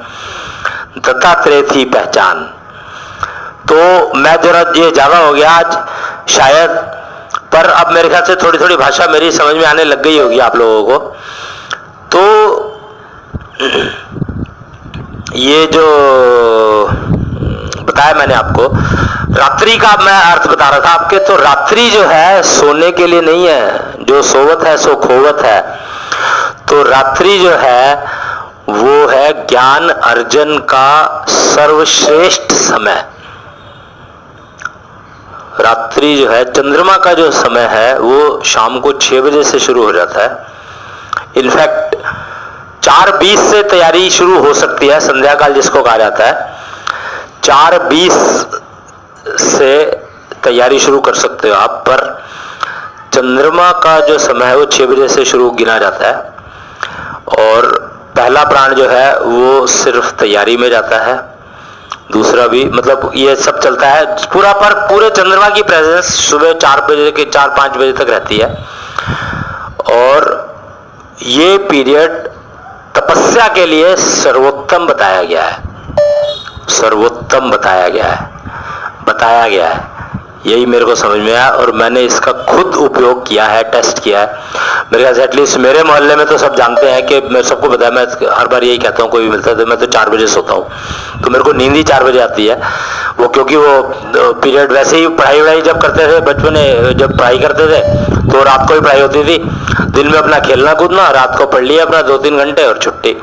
दत्तात्रेय थी पहचान। तो मैं जरा ये ज्यादा हो गया आज शायद, पर अब मेरे ख्याल से थोड़ी थोड़ी भाषा मेरी समझ में आने लग गई होगी आप लोगों को। तो ये जो बताया मैंने आपको, रात्रि का मैं अर्थ बता रहा था आपके। तो रात्रि जो है सोने के लिए नहीं है, जो सोवत है सो खोवत है। तो रात्रि जो है वो है ज्ञान अर्जन का सर्वश्रेष्ठ समय। रात्रि जो है, चंद्रमा का जो समय है वो शाम को 6 बजे से शुरू हो जाता है। इनफैक्ट 4:20 से तैयारी शुरू हो सकती है, संध्या काल जिसको कहा जाता है। 4:20 से तैयारी शुरू कर सकते हो आप, पर चंद्रमा का जो समय है वो 6 बजे से शुरू गिना जाता है। और पहला प्राण जो है वो सिर्फ तैयारी में जाता है, दूसरा भी, मतलब ये सब चलता है पूरा। पर पूरे चंद्रमा की प्रेजेंस सुबह 4-5 बजे तक रहती है। और ये पीरियड तपस्या के लिए सर्वोत्तम बताया गया है, सर्वोत्तम बताया गया है। यही मेरे को समझ में आया, और मैंने इसका खुद उपयोग किया है, टेस्ट किया है। मेरे ख्याल से एटलीस्ट मेरे मोहल्ले में तो सब जानते हैं कि मैं सबको बताया, मैं हर बार यही कहता हूँ कोई भी मिलता है तो मैं तो 4 बजे सोता हूँ। तो मेरे को नींद ही 4 बजे आती है वो, क्योंकि वो पीरियड वैसे ही पढ़ाई जब करते थे बचपन में, जब पढ़ाई करते थे तो रात को ही पढ़ाई होती थी। दिन में अपना खेलना कूदना, रात को पढ़ लिया अपना 2-3 घंटे और छुट्टी।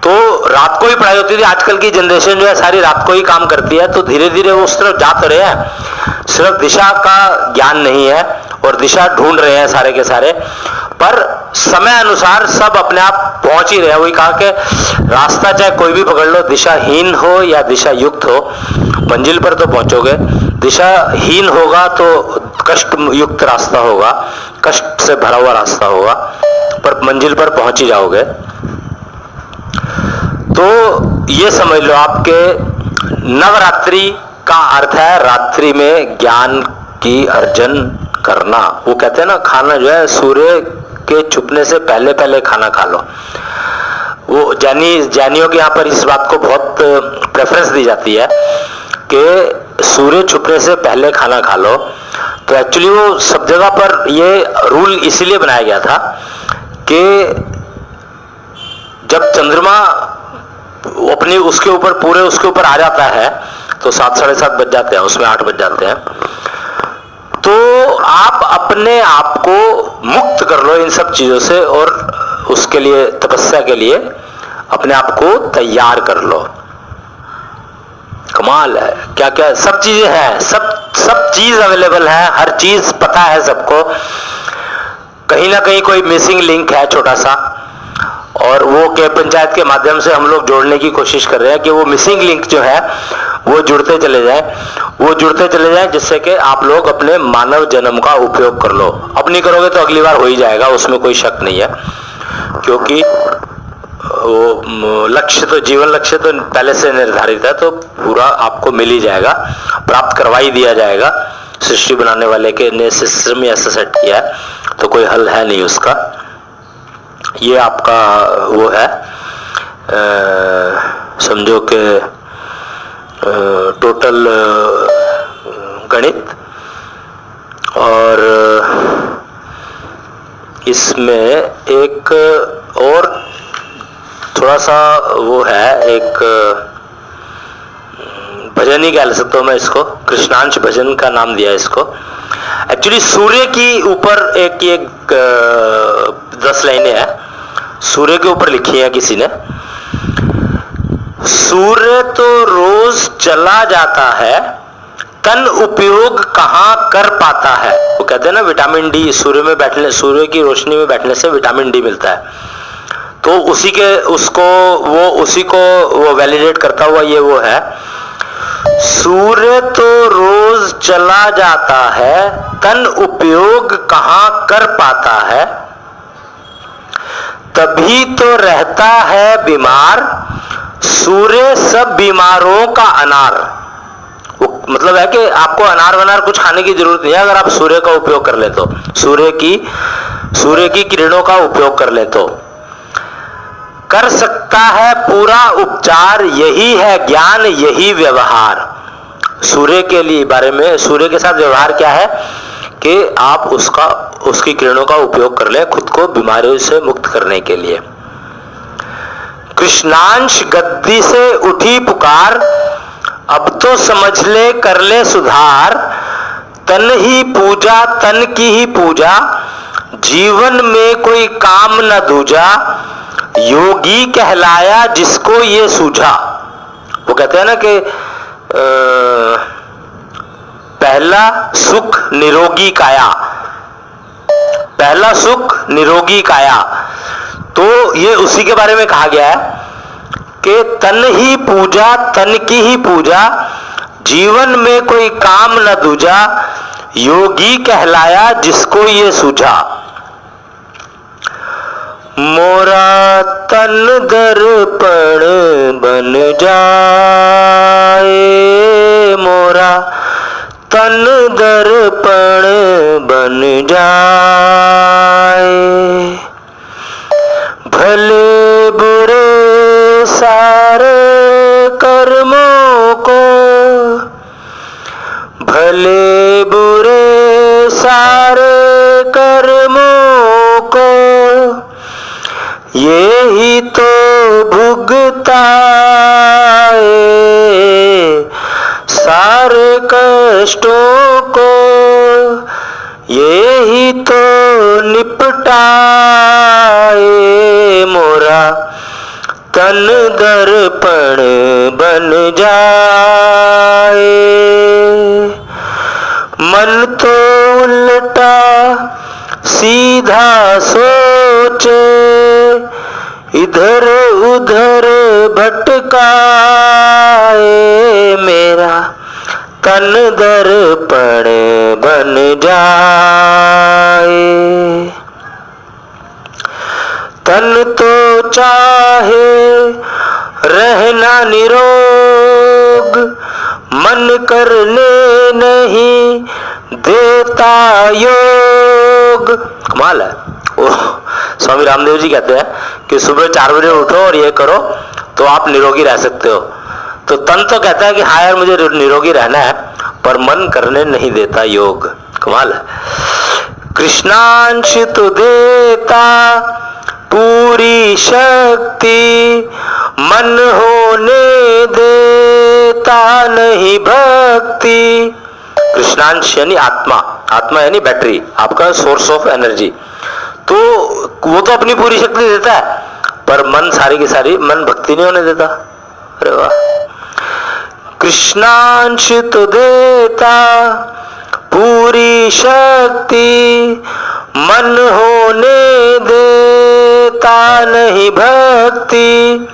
तो रात को ही पढ़ाई होती थी। आजकल की जनरेशन जो है सारी रात को ही काम करती है, तो धीरे धीरे वो उस तरफ जा तो रहे हैं। सिर्फ दिशा का ज्ञान नहीं है और दिशा ढूंढ रहे हैं सारे के सारे, पर समय अनुसार सब अपने आप पहुंच ही रहे हैं। वही कहा कि रास्ता चाहे कोई भी पकड़ लो, दिशाहीन हो या दिशा युक्त हो, मंजिल पर तो पहुंचोगे। दिशाहीन होगा तो कष्ट युक्त रास्ता होगा, कष्ट से भरा हुआ रास्ता होगा, पर मंजिल पर पहुंच ही जाओगे। तो ये समझ लो आपके नवरात्रि का अर्थ है रात्रि में ज्ञान की अर्जन करना। वो कहते हैं ना, खाना जो है सूर्य के छुपने से पहले पहले खाना खा लो। वो जैनियों के यहाँ पर इस बात को बहुत प्रेफरेंस दी जाती है कि सूर्य छुपने से पहले खाना खा लो। तो एक्चुअली वो सब जगह पर ये रूल इसीलिए बनाया गया था कि जब चंद्रमा अपनी उसके ऊपर पूरे उसके ऊपर आ जाता है तो 7 साढ़े 7 बज जाते हैं, उसमें 8 बज जाते हैं, तो आप अपने आप को मुक्त कर लो इन सब चीजों से और उसके लिए तपस्या के लिए अपने आप को तैयार कर लो। कमाल है, क्या क्या सब चीजें हैं, सब चीज अवेलेबल है, हर चीज पता है सबको। कहीं ना कहीं कोई मिसिंग लिंक है छोटा सा, और वो के पंचायत के माध्यम से हम लोग जोड़ने की कोशिश कर रहे हैं कि वो मिसिंग लिंक जो है वो जुड़ते चले जाएं, जिससे कि आप लोग अपने मानव जन्म का उपयोग कर लो। अब नहीं करोगे तो अगली बार हो ही जाएगा, उसमें कोई शक नहीं है, क्योंकि वो लक्ष्य तो जीवन लक्ष्य तो पहले से निर्धारित है, तो पूरा आपको मिल ही जाएगा, प्राप्त करवा ही दिया जाएगा। सृष्टि बनाने वाले के ने सिस्टम ऐसा सेट किया है, तो कोई हल है नहीं उसका। ये आपका वो है, समझो कि टोटल गणित, और इसमें एक और थोड़ा सा वो है, एक भजन ही कह सकता हूँ मैं इसको, कृष्णांश भजन का नाम दिया इसको। एक्चुअली सूर्य की ऊपर एक 10 लाइनें हैं, सूर्य के ऊपर लिखी है किसी ने। सूर्य तो रोज चला जाता है, तन उपयोग कहाँ कर पाता है। वो कहते हैं ना विटामिन डी, सूर्य की रोशनी में बैठने से विटामिन डी मिलता है, तो उसी को वो वैलिडेट करता हुआ ये वो है, सूर्य तो रोज चला जाता है, तन उपयोग कहाँ कर पाता है, तभी तो रहता है बीमार, सूर्य सब बीमारों का अनार। वो मतलब है कि आपको अनार वनार कुछ खाने की जरूरत नहीं है, अगर आप सूर्य का उपयोग कर ले तो, सूर्य की किरणों का उपयोग कर ले तो कर सकता है पूरा उपचार, यही है ज्ञान, यही व्यवहार। सूर्य के लिए बारे में, सूर्य के साथ व्यवहार क्या है कि आप उसकी किरणों का उपयोग कर ले खुद को बीमारियों से मुक्त करने के लिए। कृष्णांश गद्दी से उठी पुकार, अब तो समझ ले कर ले सुधार, तन ही पूजा तन की ही पूजा, जीवन में कोई काम न दूजा, योगी कहलाया जिसको ये सूझा। वो कहते हैं ना कि पहला सुख निरोगी काया, पहला सुख निरोगी काया, तो ये उसी के बारे में कहा गया है कि तन ही पूजा तन की ही पूजा, जीवन में कोई काम न दूजा, योगी कहलाया जिसको ये सूझा। मोरा तन दर्पण बन जाए, मोरा तन दर्पण बन जाए, भले बुरे सारे कर्मों को, भले बुरे सारे कर्मों को, ये ही तो भुगताए, सारे कष्टों को ये ही तो निपटाए, मोरा तन दर्पण बन जाए। मन तो उल्टा सीधा सोचे, इधर उधर भटकाए, मेरा तन दर्पण बन जाए। तन तो चाहे रहना निरोग, मन मन करने नहीं देता योग। कमाल है। स्वामी रामदेव जी कहते हैं कि सुबह 4 बजे उठो और ये करो तो आप निरोगी रह सकते हो। तो तन तो कहता है कि हाँ यार मुझे निरोगी रहना है, पर मन करने नहीं देता योग। कमाल है। कृष्णांश तो देता पूरी शक्ति, मन होने देता नहीं भक्ति। कृष्णांश यानी आत्मा, आत्मा यानी बैटरी, आपका सोर्स ऑफ एनर्जी। तो वो तो अपनी पूरी शक्ति देता है, पर मन सारी की सारी मन भक्ति नहीं होने देता। अरे वाह। कृष्णांश तो देता पूरी शक्ति, मन होने देता नहीं भक्ति।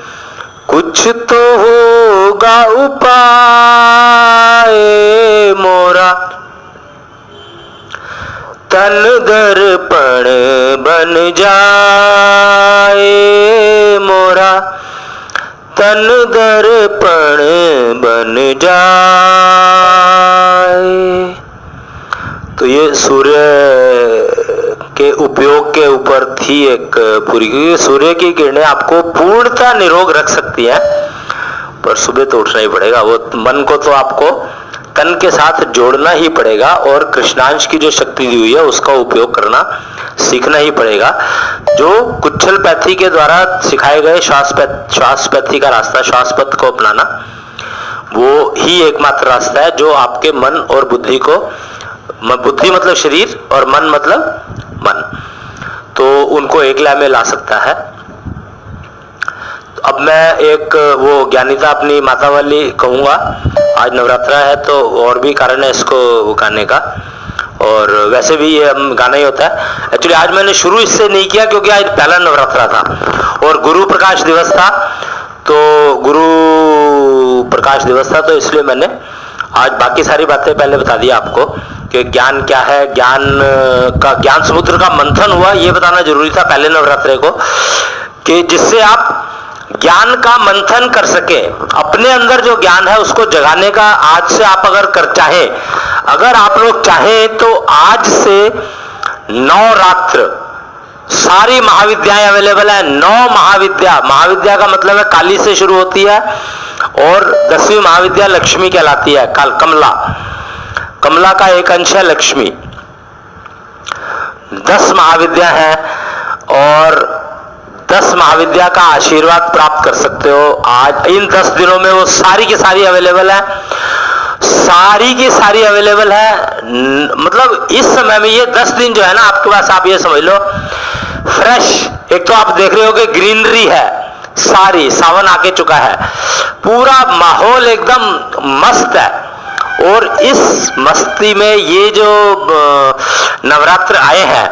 कुछ तो होगा उपाय मोरा, तन दर्पण बन जाए मोरा, तन दर्पण बन जाए। तो ये सूर्य के उपयोग के ऊपर थी एक पूरी, क्योंकि सूर्य की किरणें आपको पूर्णतः निरोग रख सकती हैं, पर सुबह तो उठना ही पड़ेगा। वो मन को तो आपको तन के साथ जोड़ना ही पड़ेगा और कृष्णांश की जो शक्ति दी हुई है उसका उपयोग करना सीखना ही पड़ेगा। जो कुच्छल पैथी के द्वारा सिखाए गए श्वास पैथी का रास्ता, श्वास पथ को अपनाना, वो ही एकमात्र रास्ता है जो आपके मन और बुद्धि को, बुद्धि मतलब शरीर और मन मतलब मन, तो उनको एक लय में ला सकता है। अब मैं एक वो ज्ञानिता अपनी माता वाली कहूँगा। आज नवरात्रा है तो और भी कारण है इसको गाने का, और वैसे भी ये गाना ही होता है। एक्चुअली आज मैंने शुरू इससे नहीं किया क्योंकि आज पहला नवरात्रा था और गुरु प्रकाश दिवस था, तो गुरु प्रकाश दिवस था, तो इसलिए मैंने आज बाकी सारी बातें पहले बता दी आपको कि ज्ञान क्या है, ज्ञान समुद्र का मंथन हुआ, ये बताना जरूरी था पहले नवरात्रे को, कि जिससे आप ज्ञान का मंथन कर सके। अपने अंदर जो ज्ञान है उसको जगाने का आज से आप अगर आप लोग चाहें तो आज से 9 रात्र सारी महाविद्याएं अवेलेबल है। 9 महाविद्या का मतलब है काली से शुरू होती है और 10वीं महाविद्या लक्ष्मी कहलाती है। कमला का एक अंश है लक्ष्मी। 10 महाविद्या है और 10 महाविद्या का आशीर्वाद प्राप्त कर सकते हो। आज इन 10 दिनों में वो सारी की सारी अवेलेबल है, सारी की सारी अवेलेबल है। मतलब इस समय में ये 10 दिन जो है ना आपके पास, आप ये समझ लो फ्रेश। एक तो आप देख रहे हो कि ग्रीनरी है सारी, सावन आके चुका है, पूरा माहौल एकदम मस्त है। और इस मस्ती में ये जो नवरात्र आए हैं,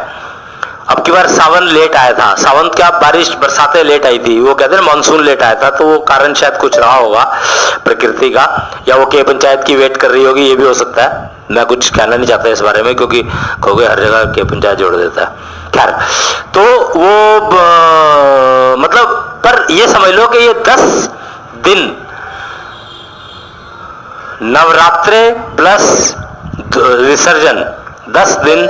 अब की बार सावन लेट आया था। सावन क्या, बारिश बरसातें लेट आई थी, वो कहते हैं मानसून लेट आया था, तो वो कारण शायद कुछ रहा होगा प्रकृति का, या वो के पंचायत की वेट कर रही होगी, ये भी हो सकता है। मैं कुछ कहना नहीं चाहता इस बारे में क्योंकि कहोगे हर जगह के पंचायत जोड़ देता है। खैर, तो वो मतलब, पर ये समझ लो कि ये 10 दिन नवरात्रे प्लस विसर्जन, 10 दिन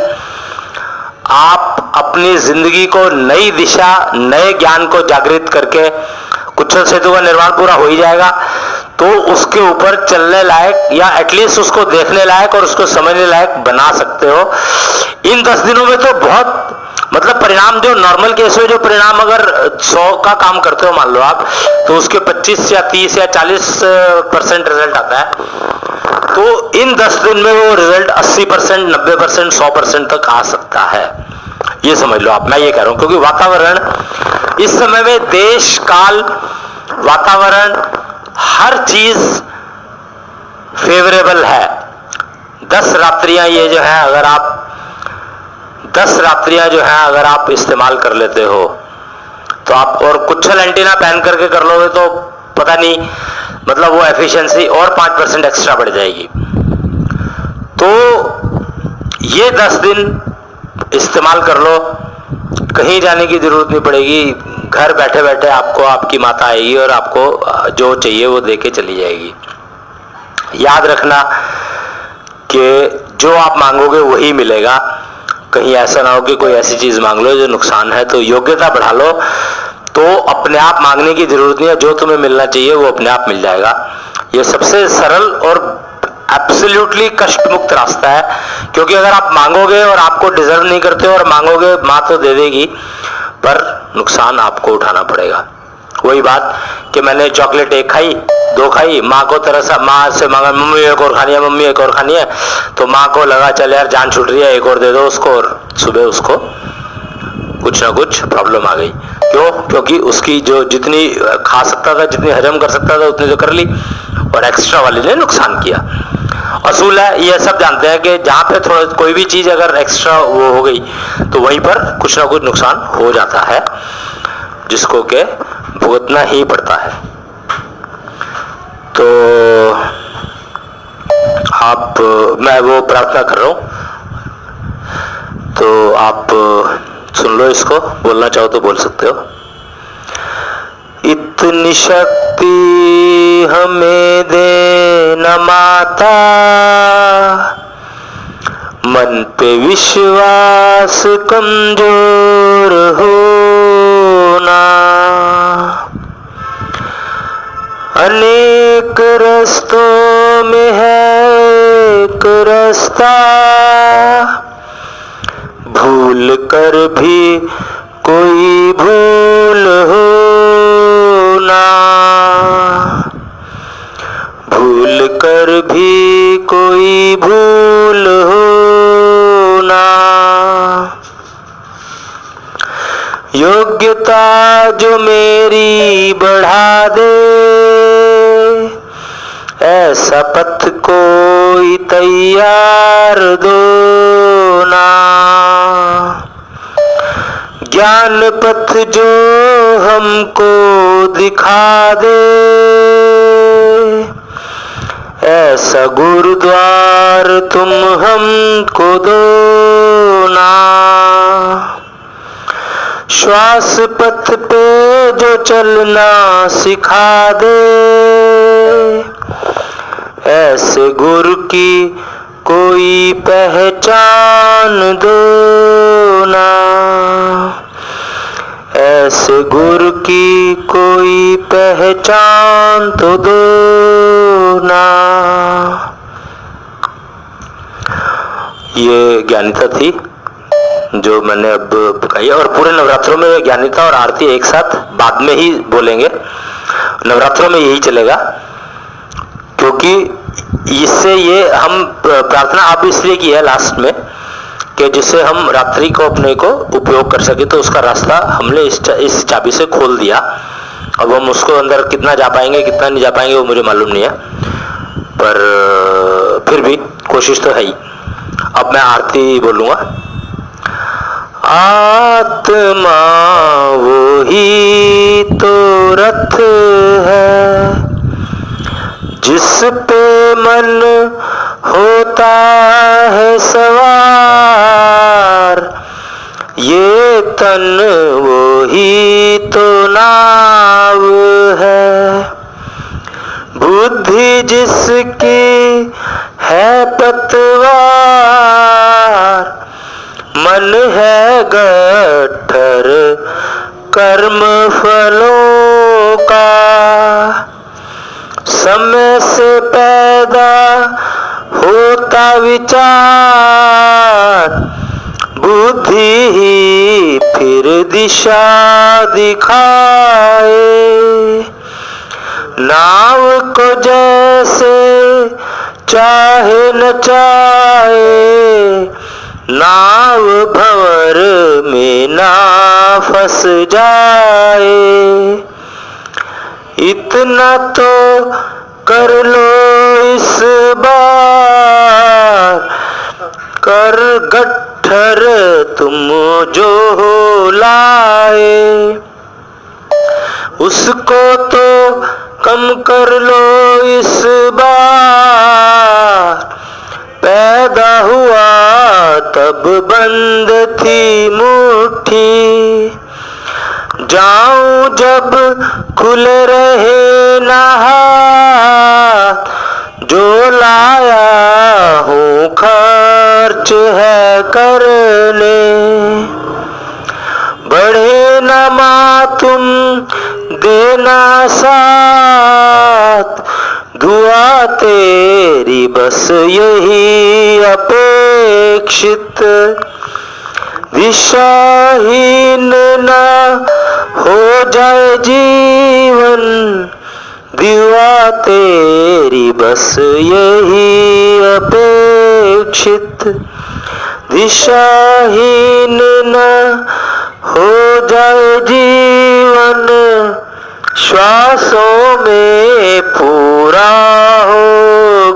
आप अपनी जिंदगी को नई दिशा, नए ज्ञान को जागृत करके, कुच्छल सेतु का निर्माण पूरा हो ही जाएगा, तो उसके ऊपर चलने लायक या एटलीस्ट उसको देखने लायक और उसको समझने लायक बना सकते हो। इन 10 दिनों में तो बहुत मतलब परिणाम, जो नॉर्मल केस में जो परिणाम अगर 100 का काम करते हो मान लो आप, तो उसके 25 या 30 या 40% रिजल्ट आता है। तो इन 10 दिन में वो रिजल्ट 80%, 90%, 100% तक आ सकता है। ये समझ लो आप, मैं ये कह रहा हूं क्योंकि वातावरण इस समय में, देश काल, वातावरण, हर चीज फेवरेबल है। 10 रात्रियां ये जो है, अगर आप 10 रात्रियां जो है अगर आप इस्तेमाल कर लेते हो तो आप, और कुच्छल एंटीना पहन करके कर लोगे तो पता नहीं, मतलब वो एफिशिएंसी और 5% एक्स्ट्रा बढ़ जाएगी। तो ये 10 दिन इस्तेमाल कर लो, कहीं जाने की जरूरत नहीं पड़ेगी। घर बैठे बैठे आपको आपकी माता आएगी और आपको जो चाहिए वो दे के चली जाएगी। याद रखना कि जो आप मांगोगे वही मिलेगा। कहीं ऐसा ना हो कि कोई ऐसी चीज मांग लो जो नुकसान है। तो योग्यता बढ़ा लो, तो अपने आप मांगने की जरूरत नहीं है, जो तुम्हें मिलना चाहिए वो अपने आप मिल जाएगा। ये सबसे सरल और एब्सोल्युटली कष्ट मुक्त रास्ता है। क्योंकि अगर आप मांगोगे और आपको डिजर्व नहीं करते हो और मांगोगे, माँ तो दे देगी पर नुकसान आपको उठाना पड़ेगा। वही बात कि मैंने चॉकलेट 1 खाई, 2 खाई, माँ को तरसा, माँ से मांगा मम्मी एक और खानी है, मम्मी एक और खानी है, तो माँ को लगा चल यार जान छूट रही है, एक और दे दो उसको, और सुबह उसको कुछ ना कुछ प्रॉब्लम आ गई। क्यों? क्योंकि उसकी जो जितनी खा सकता था, जितनी हजम कर सकता था उतनी तो कर ली, और एक्स्ट्रा वाले ने नुकसान किया। असूल है, ये सब जानते हैं कि जहां पे थोड़ा कोई भी चीज अगर एक्स्ट्रा वो हो गई तो वहीं पर कुछ ना कुछ नुकसान हो जाता है, जिसको के भुगतना ही पड़ता है। तो आप, मैं वो प्रार्थना कर रहा हूं, तो आप सुन लो इसको, बोलना चाहो तो बोल सकते हो। इतनी शक्ति हमें देना माता, मन पे विश्वास कमजोर होना, अनेक रस्तों में है एक रास्ता, भूल कर भी कोई भूल होना, भूल कर भी कोई भूल होना, योग्यता जो मेरी बढ़ा दे, ऐसा पथ कोई तैयार दो ना, ज्ञान पथ जो हमको दिखा दे, ऐसा गुरुद्वार तुम हमको दो ना, श्वास पथ पे जो चलना सिखा दे, ऐसे गुरु की कोई पहचान दो ना, ऐसे गुरु की कोई पहचान तो दो ना। ये ज्ञानिता थी जो मैंने अब पकाई, और पूरे नवरात्रों में ये ज्ञानिता और आरती एक साथ बाद में ही बोलेंगे। नवरात्रों में यही चलेगा, क्योंकि इससे ये हम प्रार्थना अब इसलिए की है लास्ट में कि जिससे हम रात्रि को अपने को उपयोग कर सके। तो उसका रास्ता हमने इस चाबी से खोल दिया। अब हम उसको अंदर कितना जा पाएंगे कितना नहीं जा पाएंगे वो मुझे मालूम नहीं है, पर फिर भी कोशिश तो है ही। अब मैं आरती बोलूँगा। आत्मा वो ही तो रथ है, जिस पे मन होता है सवार, ये तन वो ही तो नाव है, बुद्धि जिसकी है पतवार, मन है गट्ठर कर्म फलों का, समय से पैदा होता विचार, बुद्धि ही फिर दिशा दिखाए, नाव को जैसे चाहे न चाहे, नाव भंवर में ना फंस जाए, इतना तो कर लो इस बार, कर गट्ठर तुम जो लाए, उसको तो कम कर लो इस बार, पैदा हुआ तब बंद थी मुट्ठी, जाऊं जब खुले रहे ना हाथ, जो लाया हूँ खर्च है करने, बढ़े न मातुम देना साथ, दुआ तेरी बस यही अपेक्षित, दिशाहीन न हो जाए जीवन, दुआ तेरी बस यही अपेक्षित, दिशाहीन न हो जाए जीवन, श्वासों में पूरा हो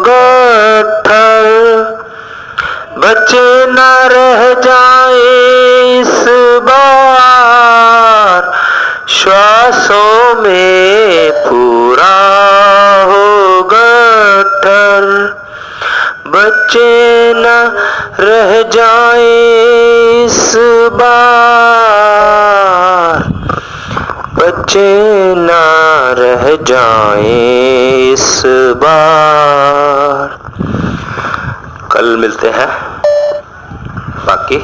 गट्ठर, बचे न रह जाए इस बार, श्वासों में पूरा हो गट्ठर, बचे न रह जाए इस बार, बचे न रह जाए इस बार। कल मिलते हैं बाकी